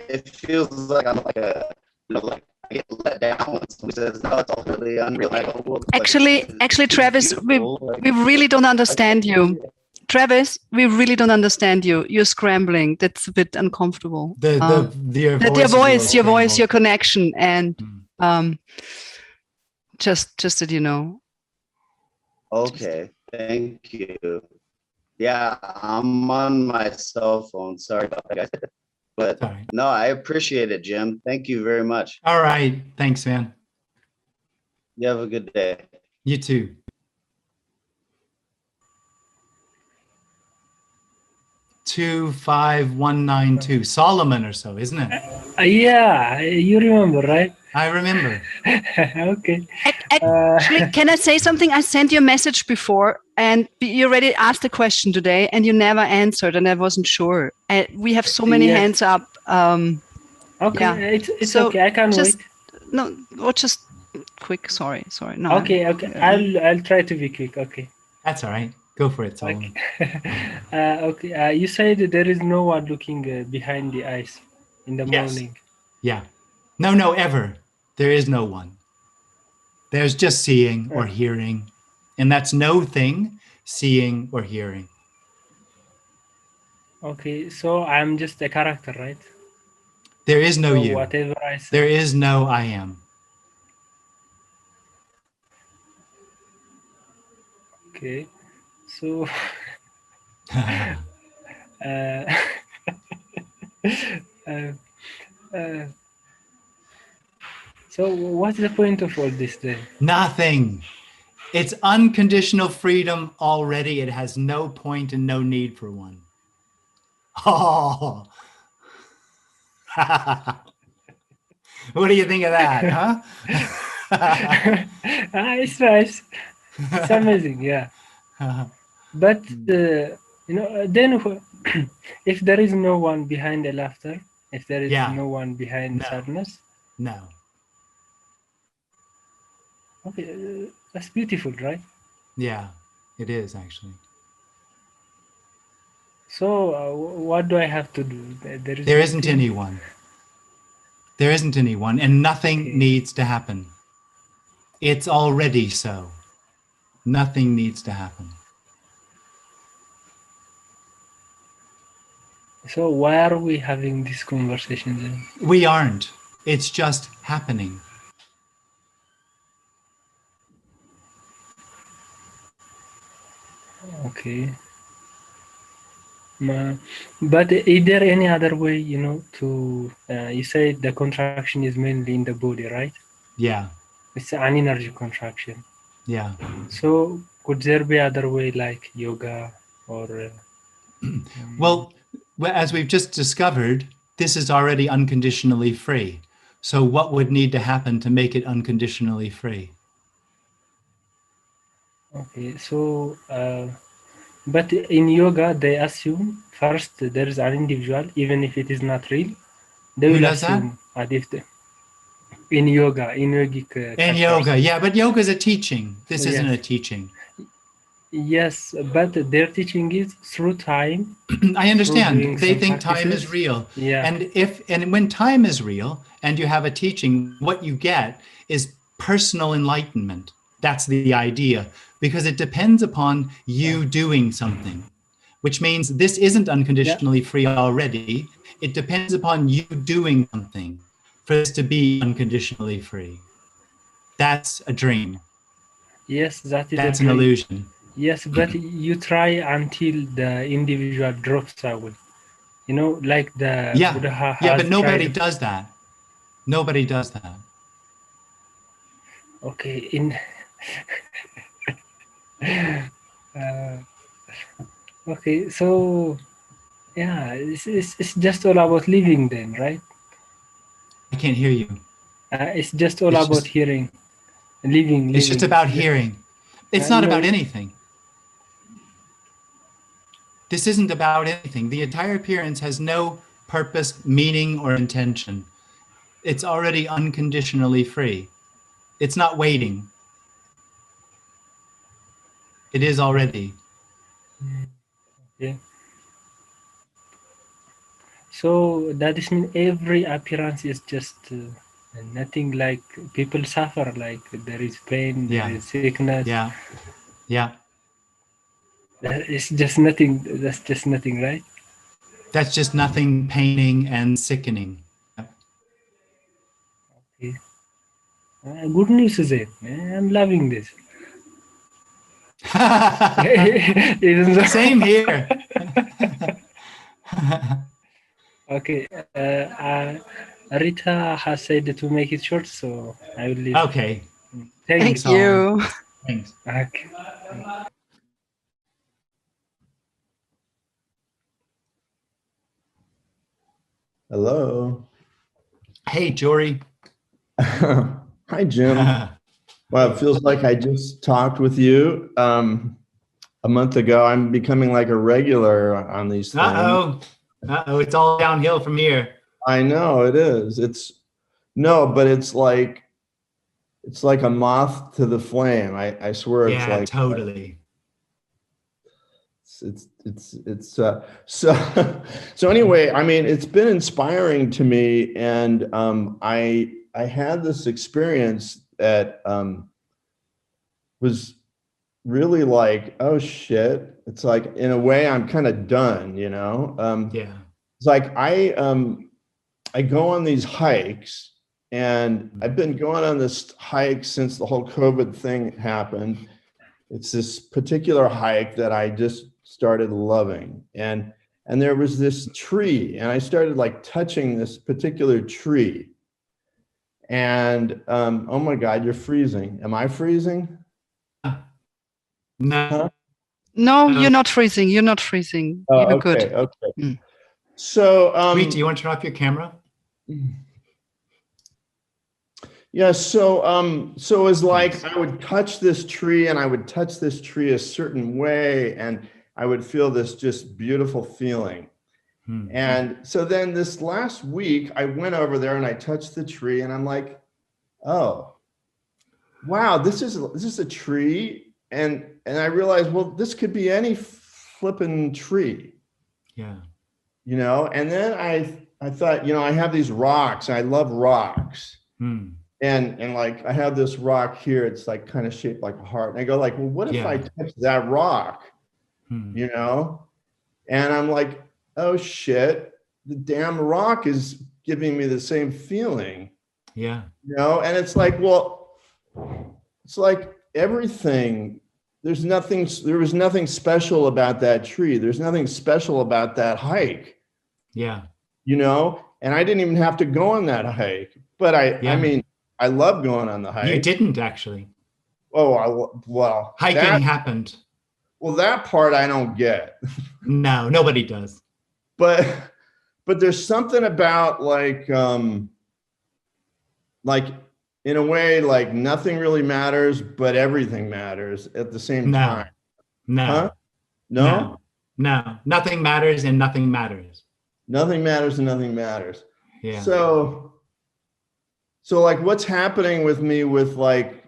it feels like I'm like a, you know, like I get let down when somebody says, no, it's all really unreal. Actually, Travis, we really don't understand you. Travis, we really don't understand you. You're scrambling. That's a bit uncomfortable. Your voice, your connection, and just that you know. Okay, thank you. Yeah, I'm on my cell phone. Sorry about that, guys. But no, I appreciate it, Jim. Thank you very much. All right. Thanks, man. You have a good day. You too. Two 5192 Solomon or so, isn't it? Yeah, you remember, right? I remember. Okay. Actually, can I say something? I sent you a message before, and you already asked a question today, and you never answered, and I wasn't sure. We have so many hands up. Okay, it's okay. I can wait. No, or just quick. Sorry. No. Okay. I'll try to be quick. Okay. That's all right. Go for it, Solomon. Okay. You said that there is no one looking behind the eyes in the morning. Yeah. No, ever. There is no one. There's just seeing or hearing. And that's no thing, seeing or hearing. Okay, so I'm just a character, right? There is no you. Whatever I say. There is no I am. Okay, so so what's the point of all this then? Nothing. It's unconditional freedom already. It has no point and no need for one. Oh. What do you think of that, huh? It's nice. It's amazing, yeah. But you know, then if there is no one behind the laughter, if there is no one behind sadness, no. Okay, that's beautiful, right? Yeah, it is actually. So what do I have to do? There isn't anyone. There isn't anyone, and nothing needs to happen. It's already so. Nothing needs to happen. So why are we having this conversation then? We aren't. It's just happening. Okay. But is there any other way, you know, to, you said the contraction is mainly in the body, right? Yeah. It's an energy contraction. Yeah. So could there be other way like yoga or? Well, as we've just discovered, this is already unconditionally free. So what would need to happen to make it unconditionally free? Okay, so, but in yoga, they assume first there is an individual, even if it is not real. They will assume that if in yoga, in yogic. In yoga, yeah, but yoga is a teaching. This isn't a teaching. Yes, but their teaching is through time. I understand. They think time is real. Yeah. And when time is real and you have a teaching, what you get is personal enlightenment. That's the idea, because it depends upon you doing something, which means this isn't unconditionally free already. It depends upon you doing something for this to be unconditionally free. That's a dream. Yes, that's an illusion. Yes, but you try until the individual drops away. You know, like the Buddha has but nobody does that. Nobody does that. Okay, okay, so yeah, it's just all about living then, right? I can't hear you. It's just all about hearing, living. It's just about hearing. It's not about anything. This isn't about anything. The entire appearance has no purpose, meaning, or intention. It's already unconditionally free. It's not waiting. It is already. Yeah. So that is mean every appearance is just nothing, like people suffer, like there is pain, there is sickness. Yeah. Yeah. It's just nothing. That's just nothing, right? That's just nothing, paining and sickening. Okay. Good news is it. I'm loving this. Same here. Okay. Rita has said to make it short, so I will leave. Okay. Thank you. Thanks. Okay. Hello. Hey, Jory. Hi, Jim. Well, it feels like I just talked with you a month ago. I'm becoming like a regular on these things. Uh-oh, it's all downhill from here. I know it is. But it's like a moth to the flame. I swear it's like totally. So anyway, I mean, it's been inspiring to me, and I had this experience that was really like, oh shit, it's like, in a way I'm kind of done, you know. It's like I go on these hikes, and I've been going on this hike since the whole COVID thing happened. It's this particular hike that I just started loving, and there was this tree, and I started like touching this particular tree, and oh my God, you're freezing. Am I freezing? No. Huh? No, you're not freezing. You're not freezing. Oh, you're okay, good. okay. So Sweet, do you want to turn off your camera? Yeah, so it was like I would touch this tree, and I would touch this tree a certain way, and I would feel this just beautiful feeling. And so then this last week, I went over there and I touched the tree, and I'm like, oh, wow, this is a tree. And I realized, well, this could be any flippin' tree. Yeah. You know, and then I thought, you know, I have these rocks. I love rocks. And like, I have this rock here. It's like kind of shaped like a heart. And I go like, well, what if I touch that rock? You know? And I'm like, oh shit, the damn rock is giving me the same feeling. Yeah. You know? And it's like, well, it's like everything. There was nothing special about that tree. There's nothing special about that hike. Yeah. You know? And I didn't even have to go on that hike. But I mean, I love going on the hike. You didn't actually. Oh, well. Hiking happened. Well, that part I don't get. No, nobody does. But there's something about like in a way, like nothing really matters, but everything matters at the same time. No. Huh? No? No. Nothing matters and nothing matters. Nothing matters and nothing matters. Yeah. So like what's happening with me with like,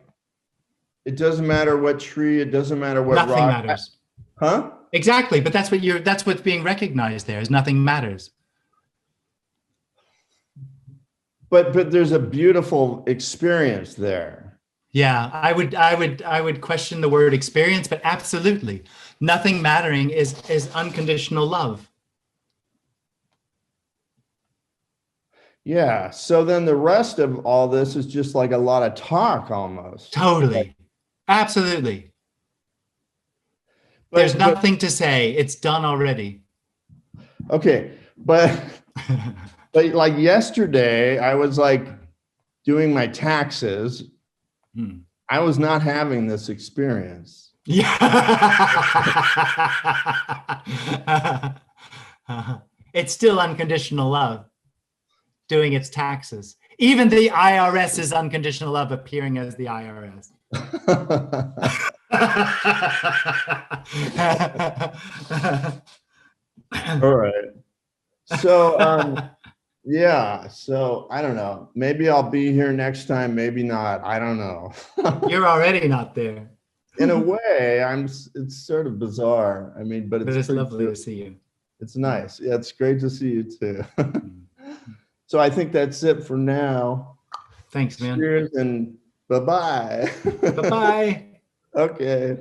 it doesn't matter what tree, it doesn't matter what nothing rock. matters. Huh? Exactly, but that's what's being recognized there, is nothing matters. But there's a beautiful experience there. Yeah, I would question the word experience, but absolutely. Nothing mattering is unconditional love. Yeah. So then the rest of all this is just like a lot of talk almost. Totally. Absolutely. There's nothing to say. It's done already. Okay. But like yesterday, I was like doing my taxes. I was not having this experience. Yeah. It's still unconditional love doing its taxes. Even the IRS is unconditional love appearing as the IRS. All right. So, yeah. So I don't know. Maybe I'll be here next time. Maybe not. I don't know. You're already not there. In a way, it's sort of bizarre. I mean, but it's lovely to see you. It's nice. Yeah, it's great to see you too. So I think that's it for now. Thanks, man. Cheers and bye-bye. Bye-bye. Okay.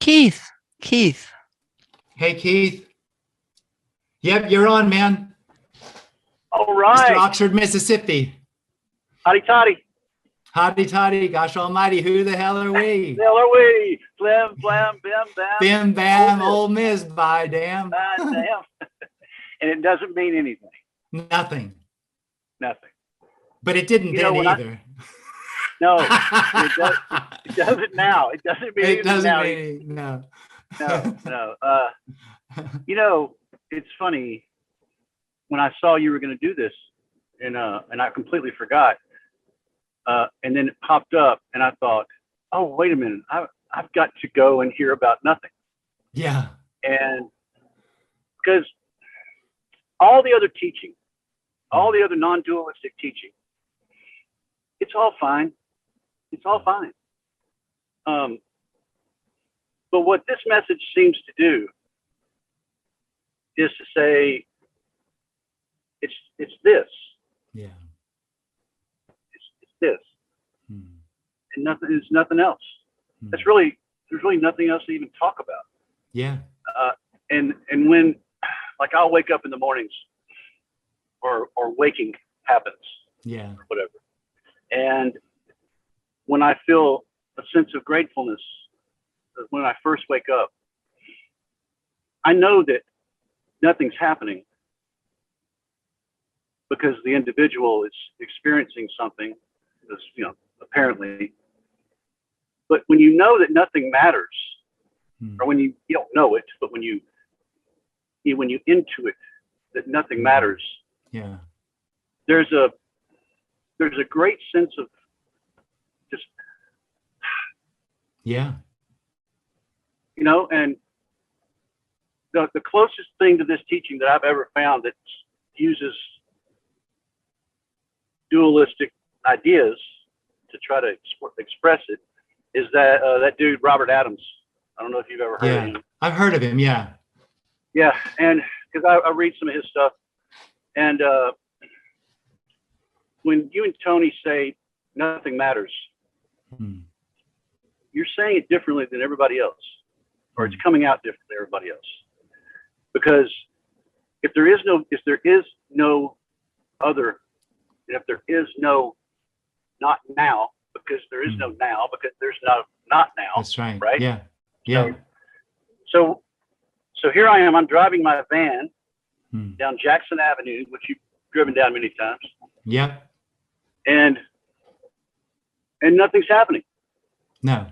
Keith. Hey, Keith. Yep, you're on, man. All right. Mr. Oxford, Mississippi. Howdy toddy. Howdy toddy. Gosh almighty, who the hell are we? The hell are we? Blam, blam, bim, bam. Bim, bam, Ole Miss, by damn. Damn. And it doesn't mean anything. Nothing. Nothing. But it didn't then either. No, it doesn't now. It doesn't mean anything now. No. You know, it's funny. When I saw you were going to do this, and I completely forgot. And then it popped up, and I thought, oh, wait a minute. I've got to go and hear about nothing. Yeah. And because all the other teaching, all the other non-dualistic teaching, it's all fine. It's all fine. But what this message seems to do is to say, it's this. Yeah. It's this. And there's nothing else. There's really nothing else to even talk about. Yeah. And when, like, I'll wake up in the mornings, or waking happens. Yeah. Or whatever. And when I feel a sense of gratefulness, when I first wake up, I know that nothing's happening because the individual is experiencing something, apparently. But when you know that nothing matters, or when you don't know it, but when you intuit that nothing matters, yeah, there's a great sense of just, yeah, and the closest thing to this teaching that I've ever found that uses dualistic ideas to try to express it is that dude Robert Adams. I don't know if you've ever heard of him. I've heard of him. Yeah. Yeah, and because I read some of his stuff, and when you and Tony say nothing matters, you're saying it differently than everybody else, or it's coming out differently than everybody else. Because if there is no other, and if there is no not now, because there is no now, because there's no not now. That's right. Right? Yeah. Yeah. So here I am. I'm driving my van down Jackson Avenue, which you've driven down many times. Yeah. And nothing's happening. No.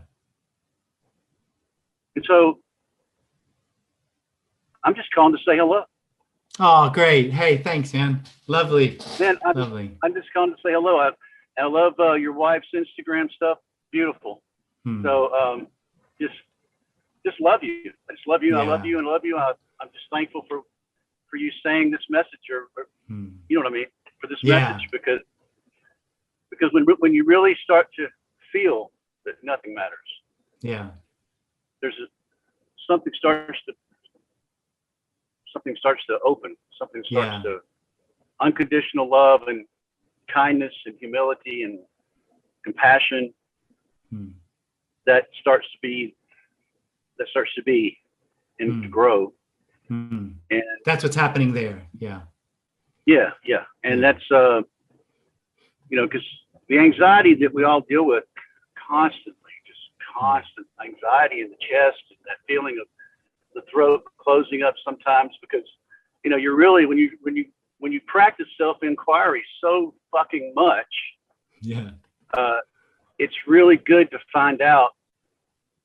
And so I'm just calling to say hello. Oh, great. Hey, thanks, man. Lovely. Man, lovely. I'm just calling to say hello. I love your wife's Instagram stuff. Beautiful. So just love you. I just love you. Yeah. I love you and love you. I'm just thankful for you saying this message, or you know what I mean, for this message, because when you really start to feel that nothing matters, something starts to open, something starts to unconditional love and kindness and humility and compassion that starts to be and to grow. And that's what's happening there. Yeah. And that's because the anxiety that we all deal with constantly, just constant anxiety in the chest, and that feeling of the throat closing up sometimes, because you're really, when you practice self-inquiry so fucking much, it's really good to find out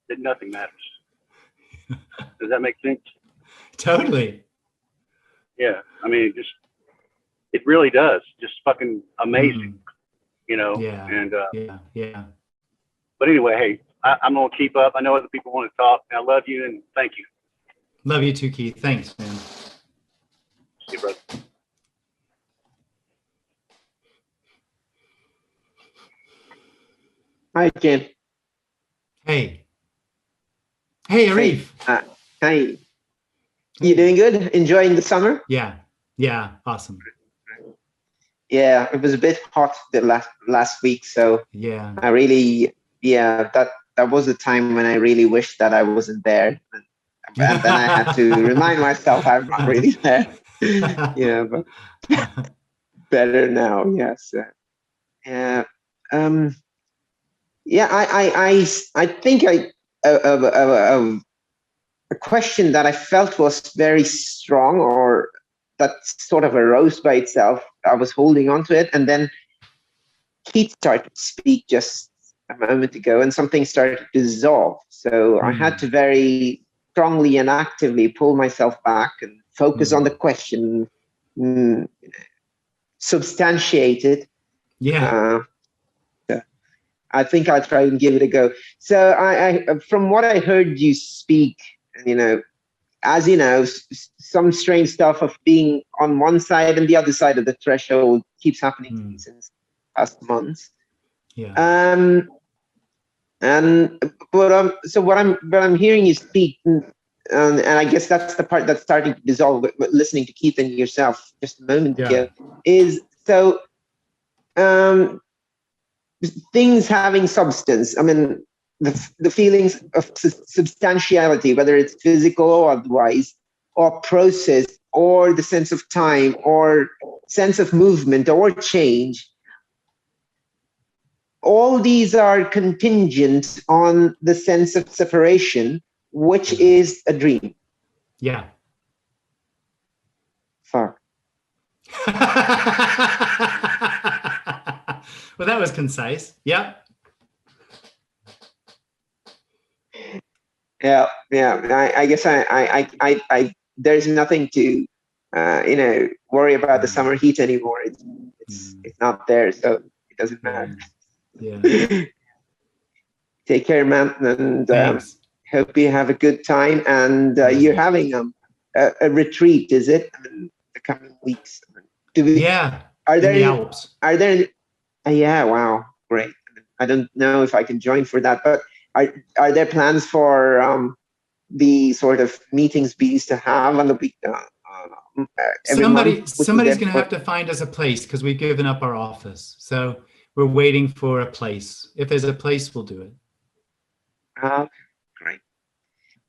that nothing matters. Does that make sense? Totally. Yeah, I mean, it really does. Just fucking amazing, Yeah. And yeah. But anyway, hey, I'm gonna keep up. I know other people want to talk. I love you and thank you. Love you too, Keith. Thanks, man. See you, brother. Hi, Jim. Hey, Arif. Hi. You doing good? Enjoying the summer? Yeah, awesome. Yeah, it was a bit hot the last week, so yeah, I really, that was a time when I really wished that I wasn't there, and then I had to remind myself I'm not really there. But better now. Yes. I think a question that I felt was very strong, or that sort of arose by itself. I was holding on to it, and then Keith started to speak just a moment ago, and something started to dissolve. So I had to very strongly and actively pull myself back and focus on the question, substantiate it. I think I'll try and give it a go. So I from what I heard you speak, as you know, some strange stuff of being on one side and the other side of the threshold keeps happening to me since past months. So what I'm hearing you speak, and I guess that's the part that's starting to dissolve with listening to Keith and yourself just a moment ago, is so things having substance. I mean, the feelings of substantiality, whether it's physical or otherwise, or process, or the sense of time, or sense of movement, or change, all these are contingent on the sense of separation, which is a dream. Yeah. Fuck. Well, that was concise. Yeah. Yeah. I guess I there's nothing to worry about the summer heat anymore. It's not there, so it doesn't matter. Yeah. Take care, man, and hope you have a good time. And you're having a retreat, is it? In the coming weeks. Are there? In the Alps. Are there? Yeah. Wow. Great. I don't know if I can join for that, but are there plans for the sort of meetings we used to have on the week? Somebody's going to have to find us a place, because we've given up our office. So we're waiting for a place. If there's a place, we'll do it. Great.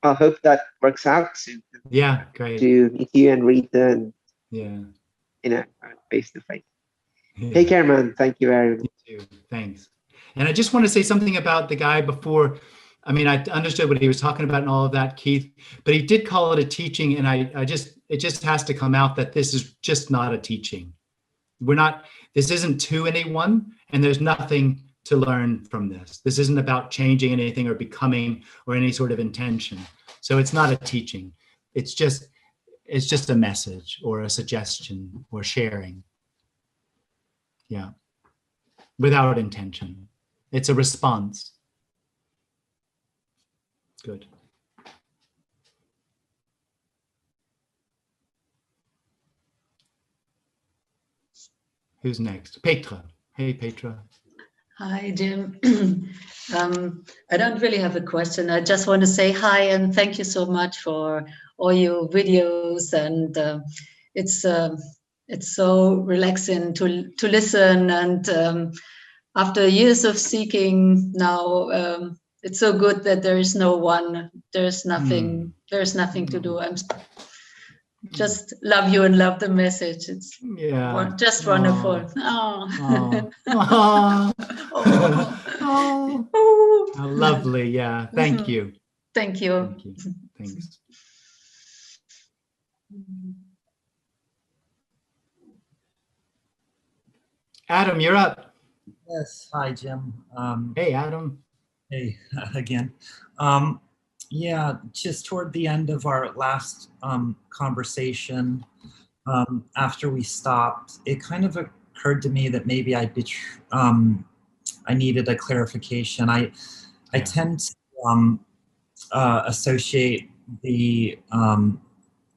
I hope that works out soon. Yeah, great. To meet you and Rita, and face to face. Take care, man. Thank you very much. You too. Thanks. And I just want to say something about the guy before. I mean, I understood what he was talking about and all of that, Keith, but he did call it a teaching. And it just has to come out that this is just not a teaching. This isn't to anyone, and there's nothing to learn from this. This isn't about changing anything or becoming or any sort of intention. So it's not a teaching. It's just a message or a suggestion or sharing. Yeah. Without intention. It's a response. Good. Who's next? Petra. Hey, Petra. Hi, Jim. I don't really have a question. I just want to say hi and thank you so much for all your videos, and it's so relaxing to listen. And after years of seeking, now it's so good that there is no one. There's nothing. There's nothing to do. I'm just love you and love the message. It's just wonderful. Oh. Oh, how lovely. Yeah. Thank you. Thank you. Thank you. Thanks. Adam, you're up. Yes. Hi, Jim. Hey, Adam. Hey, again. Yeah, just toward the end of our last conversation, after we stopped, it kind of occurred to me that maybe I needed a clarification. I tend to associate the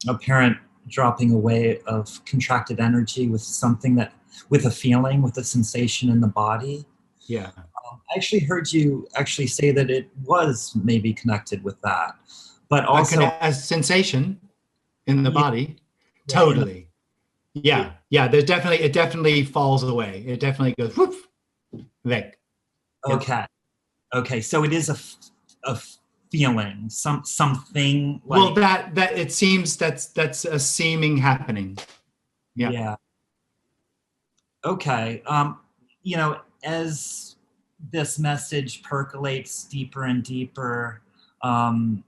apparent dropping away of contracted energy with something with a feeling, with a sensation in the body. Yeah. I actually heard you actually say that it was maybe connected with that, but also a sensation in the body. Totally. Yeah. There's definitely, it definitely falls away. It definitely goes whoop, weg. Okay. Okay. So it is a feeling, something like. Well, that it seems that's a seeming happening. Yeah. Yeah. Okay. You know, as this message percolates deeper and deeper, and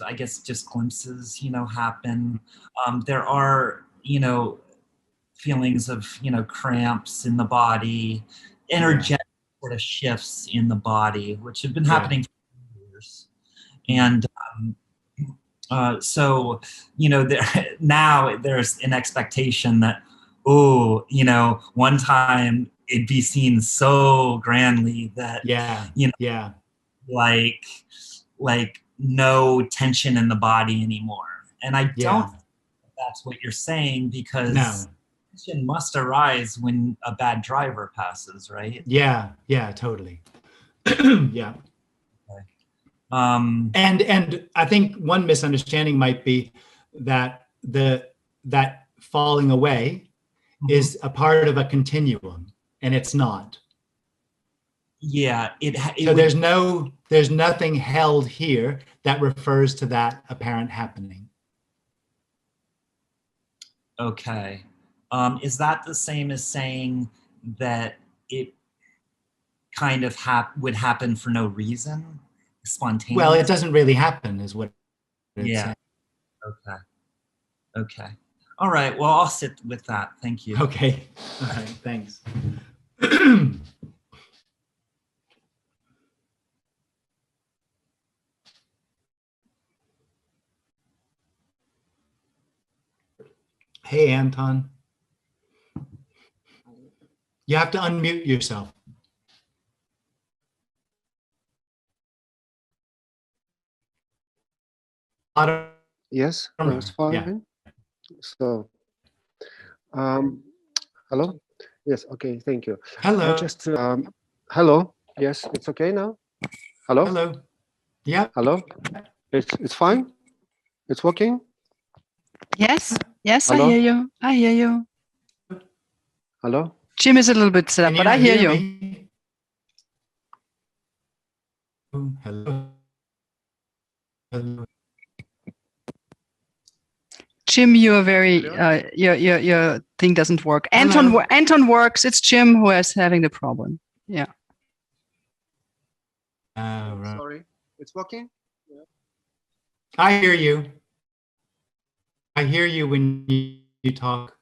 I guess just glimpses, happen. There are, feelings of, cramps in the body, energetic sort of shifts in the body, which have been happening for years. And so, now there's an expectation that, one time it'd be seen so grandly that, like no tension in the body anymore. And I don't think that's what you're saying, because tension must arise when a bad driver passes, right? Yeah, totally. Yeah. Okay. And I think one misunderstanding might be that that falling away is a part of a continuum, and it's not. Yeah, so there's nothing held here that refers to that apparent happening. Okay. Is that the same as saying that it kind of would happen for no reason, spontaneous? Well, it doesn't really happen, is what it's saying. Okay. Okay. All right. Well, I'll sit with that. Thank you. Okay. All right. Thanks. Hey, Anton. You have to unmute yourself. Yes, that's fine. Yeah. So, hello? Yes, okay, thank you. Hello. Hello. Yes, it's okay now? Hello? Hello. Yeah. Hello? It's fine? It's working? Yes. Yes, Hello? I hear you. I hear you. Hello? Jim is a little bit set up, but I hear you. Me? Hello. Hello. Jim, you are very your thing doesn't work. Anton works. It's Jim who is having the problem. Yeah. Right. Sorry, it's working? Yeah. I hear you. I hear you when you talk.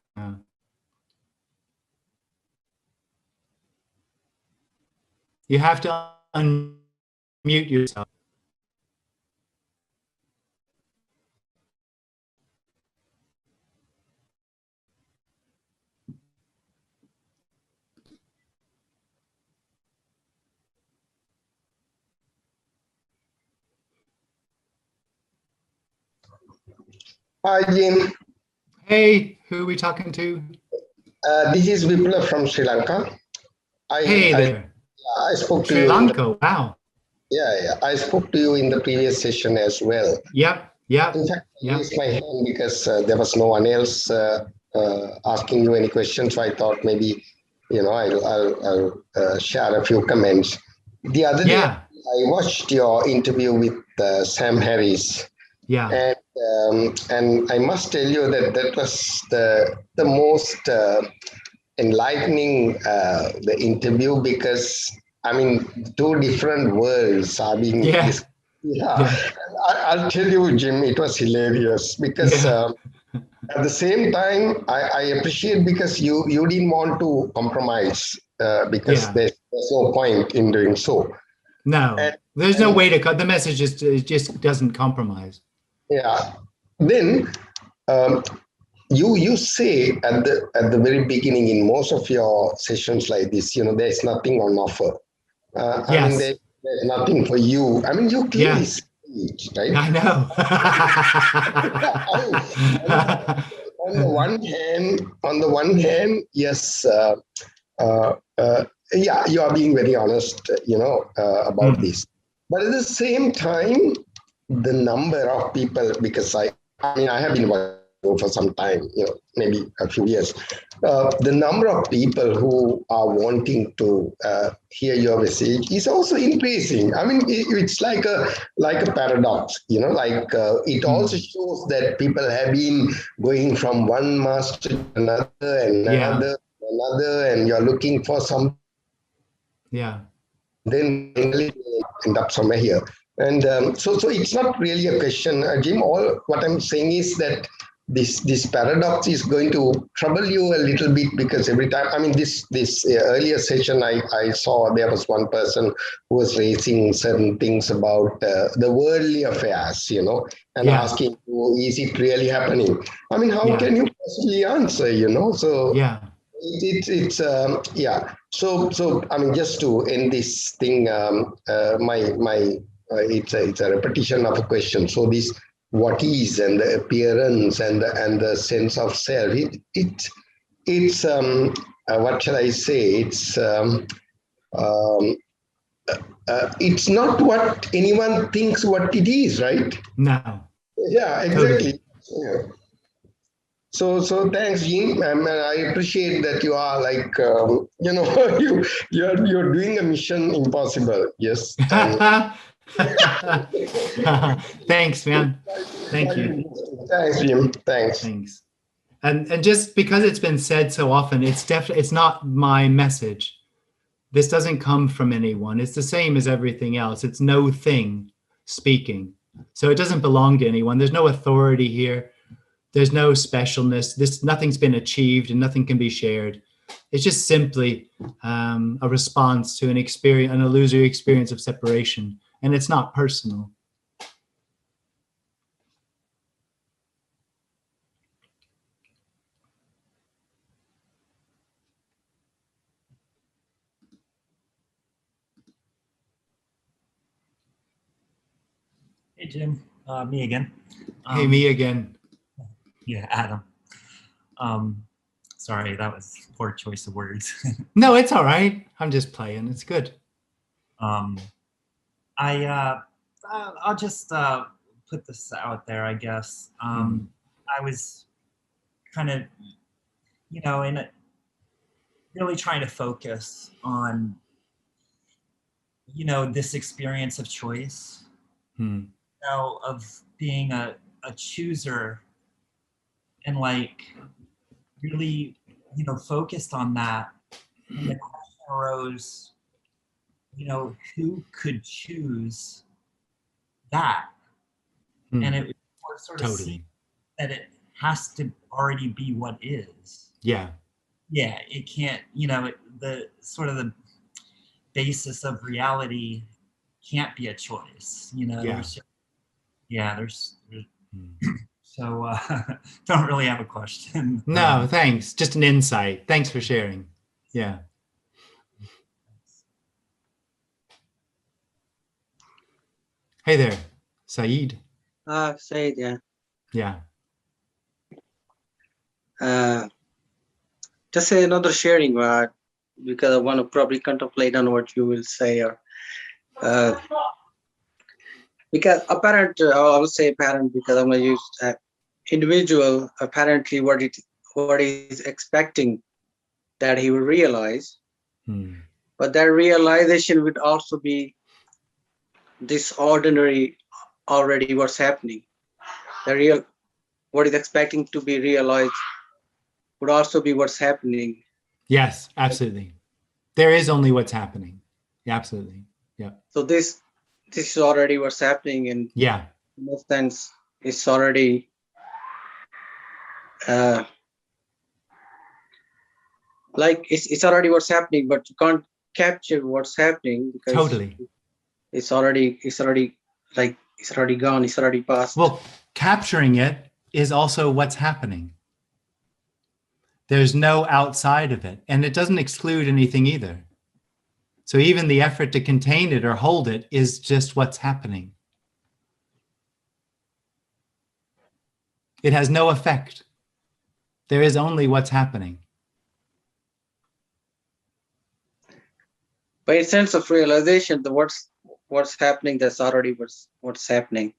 You have to unmute yourself. Hi, Jim. Hey, who are we talking to? This is Vipula from Sri Lanka. Hey there. I spoke to Sri you. Lanka, wow. Yeah, I spoke to you in the previous session as well. Yep. In fact, I raised my hand because there was no one else asking you any questions. So I thought maybe, I'll share a few comments. The other day, I watched your interview with Sam Harris. Yeah. And I must tell you that was the most enlightening the interview, because I mean, two different worlds are being I'll tell you, Jim, it was hilarious because at the same time I appreciate, because you didn't want to compromise because there's no point in doing so. No, there's no way to cut the message. Just doesn't compromise. Yeah. Then you say at the very beginning in most of your sessions like this, there's nothing on offer. I mean, there's nothing for you. I mean, you clearly see it, right? I know. On the one hand, yes, you are being very honest, about this. But at the same time, the number of people, because I have been working for some time, maybe a few years, the number of people who are wanting to hear your message is also increasing. I mean, it's like a paradox, it also shows that people have been going from one master to another and another, and you're looking for some. Then finally end up somewhere here. And so it's not really a question, Jim. All what I'm saying is that this paradox is going to trouble you a little bit, because every time, I mean, this earlier session, I saw there was one person who was raising certain things about the worldly affairs, and asking, is it really happening? I mean, how can you possibly answer, So it's So I mean, just to end this thing, it's a repetition of a question. So this, what is, and the appearance and the sense of self, it's what shall I say? It's not what anyone thinks what it is, right? No. Yeah, exactly. Totally. Yeah. So thanks, Jim. I appreciate that you are like, you're doing a mission impossible. Yes. Thanks, man. Thank you. Thanks, Jim. Thanks. And just because it's been said so often, it's not my message. This doesn't come from anyone. It's the same as everything else. It's no thing speaking. So it doesn't belong to anyone. There's no authority here. There's no specialness. Nothing's been achieved and nothing can be shared. It's just simply a response to an illusory experience of separation, and it's not personal. Hey, Jim. Me again. Hey, me again. Yeah, Adam. Sorry, that was poor choice of words. No, it's all right. I'm just playing. It's good. I'll just put this out there, I guess. I was kind of, really trying to focus on, this experience of choice, of being a chooser, and really, focused on that. And the question arose, who could choose that? And it was sort of see that it has to already be what is. Yeah. Yeah, it can't, the sort of the basis of reality can't be a choice, So don't really have a question. No, thanks. Just an insight. Thanks for sharing. Yeah. Hey there, Saeed. Saeed, yeah. Yeah. just another sharing, because I want to probably contemplate on what you will say, or because apparent, I will say apparent because I'm going to use individual. Apparently, what he's expecting that he will realize, but that realization would also be this ordinary already what's happening. The real what is expecting to be realized would also be what's happening. Yes, absolutely. There is only what's happening. Yeah, absolutely. Yeah. So this is already what's happening, and yeah, in a sense, it's already like it's already what's happening, but you can't capture what's happening because totally. It's already like it's already gone. It's already past. Well, capturing it is also what's happening. There's no outside of it, and it doesn't exclude anything either. So even the effort to contain it or hold it is just what's happening. It has no effect. There is only what's happening. But in sense of realization, the what's happening, that's already what's happening.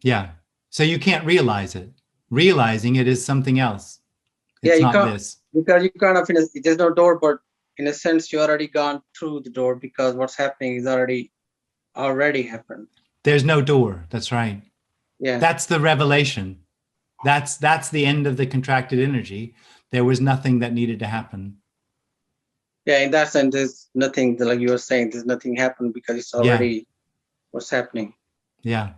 Yeah. So you can't realize it. Realizing it is something else. It's you not can't, this. because you kind of, there's no door, but in a sense, you already gone through the door because what's happening is already happened. There's no door. That's right. Yeah. That's the revelation. That's the end of the contracted energy. There was nothing that needed to happen. Yeah, in that sense, there's nothing, like you were saying, there's nothing happened because it's already what's happening. Yeah.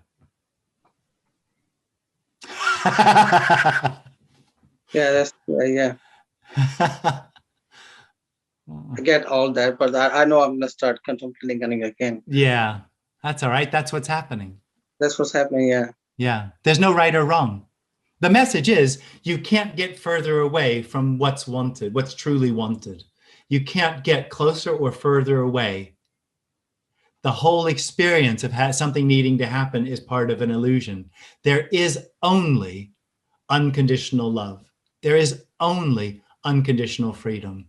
Yeah, that's yeah. I get all that, but I know I'm gonna start contemplating again. Yeah, that's all right. That's what's happening. That's what's happening. Yeah. Yeah. There's no right or wrong. The message is you can't get further away from what's wanted, what's truly wanted. You can't get closer or further away. The whole experience of something needing to happen is part of an illusion. There is only unconditional love. There is only unconditional freedom.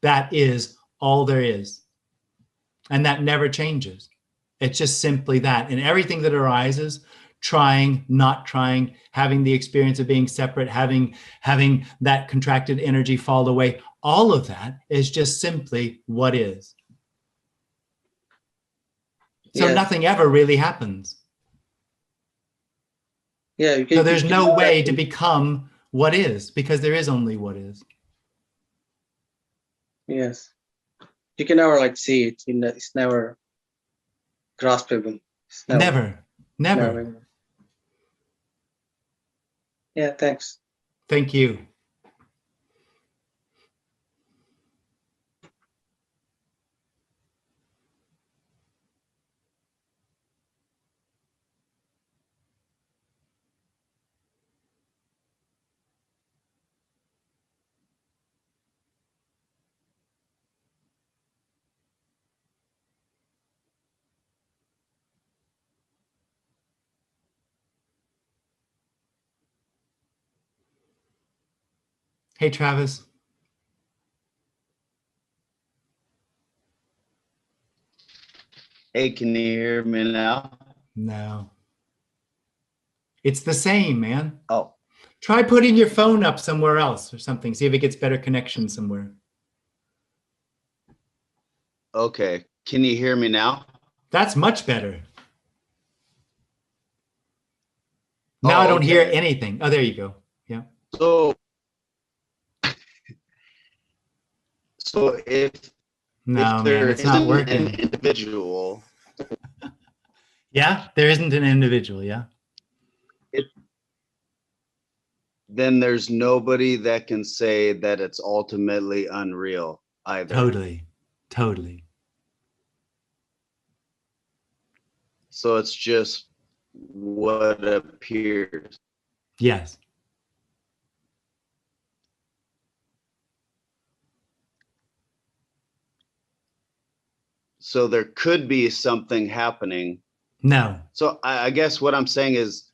That is all there is. And that never changes. It's just simply that. And everything that arises, trying, not trying, having the experience of being separate, having that contracted energy fall away, all of that is just simply what is. So nothing ever really happens. Yeah. So there's no way to become what is, because there is only what is. Yes. You can never like see it. It's never graspable. It's never. Yeah, thanks. Thank you. Hey, Travis. Hey, can you hear me now? No. It's the same, man. Oh. Try putting your phone up somewhere else or something. See if it gets better connection somewhere. Okay. Can you hear me now? That's much better. Now I don't hear anything. Oh, there you go. Yeah. So if no, man, it's not working. An individual. Yeah, there isn't an individual. Yeah. Then there's nobody that can say that it's ultimately unreal either. Totally. So it's just what appears. Yes. So there could be something happening. No. So I guess what I'm saying is,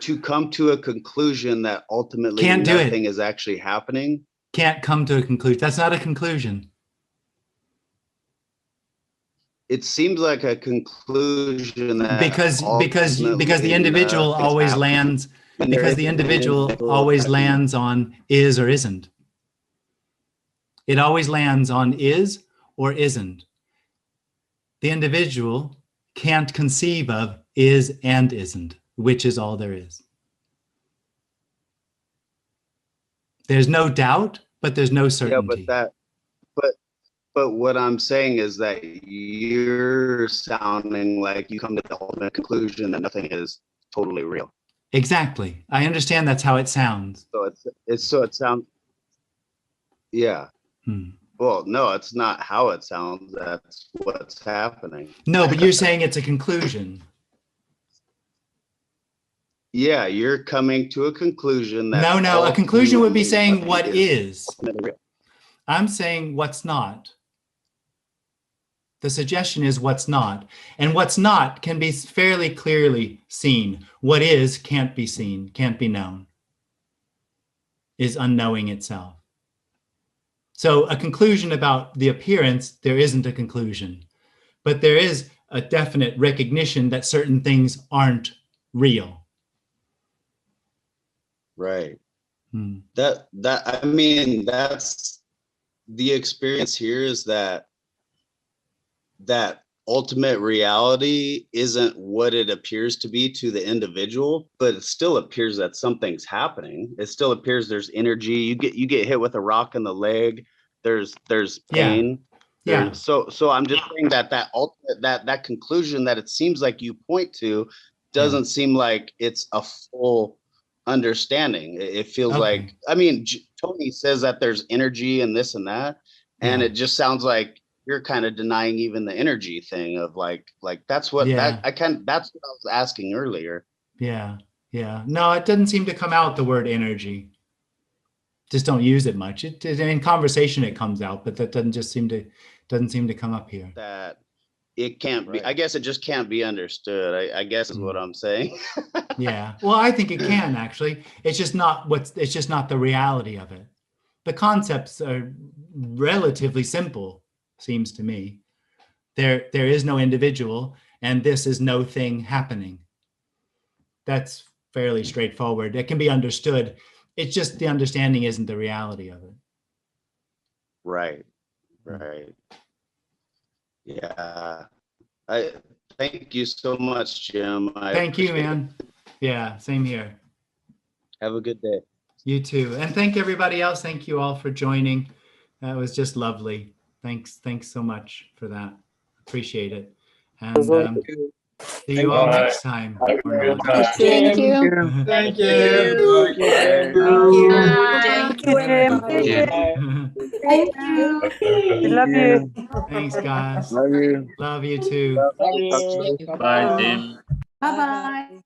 to come to a conclusion that ultimately nothing is actually happening. Can't come to a conclusion. That's not a conclusion. It seems like a conclusion that because the individual always lands on is or isn't. It always lands on is or isn't. The individual can't conceive of is and isn't, which is all there is. There's no doubt, but there's no certainty. Yeah, but what I'm saying is that you're sounding like you come to the ultimate conclusion that nothing is totally real. Exactly. I understand that's how it sounds. So it sounds. Yeah. Well, no, it's not how it sounds. That's what's happening. No, but you're saying it's a conclusion. Yeah, you're coming to a conclusion that. No, a conclusion would be saying what is. I'm saying what's not. The suggestion is what's not. And what's not can be fairly clearly seen. What is can't be seen, can't be known, is unknowing itself. So a conclusion about the appearance, there isn't a conclusion. But there is a definite recognition that certain things aren't real. Right. I mean, that's the experience here, is that ultimate reality isn't what it appears to be to the individual, but it still appears that something's happening. It still appears there's energy. You get hit with a rock in the leg. There's pain. Yeah. So I'm just saying that conclusion that it seems like you point to doesn't seem like it's a full understanding. It feels like, I mean, Tony says that there's energy and this and that, and it just sounds like you're kind of denying even the energy thing of like that's what that's what I was asking earlier. Yeah. No, it doesn't seem to come out, the word energy. Just don't use it much. In conversation it comes out, but that doesn't seem to come up here. That it can't be. I guess it just can't be understood. I guess is what I'm saying. Yeah. Well, I think it can actually. It's just not the reality of it. The concepts are relatively simple, seems to me. There is no individual, and this is no thing happening. That's fairly straightforward. It can be understood. It's just the understanding isn't the reality of it. Right. Yeah. I thank you so much, Jim. Thank you, man. Yeah, same here. Have a good day. You too. And thank everybody else. Thank you all for joining. That was just lovely. Thanks so much for that. Appreciate it. And see you all next time. Thank you. Thank you. Thank you. Love you. Thanks, guys. Love you. Love you too. Love you. Bye, Jim. Bye-bye.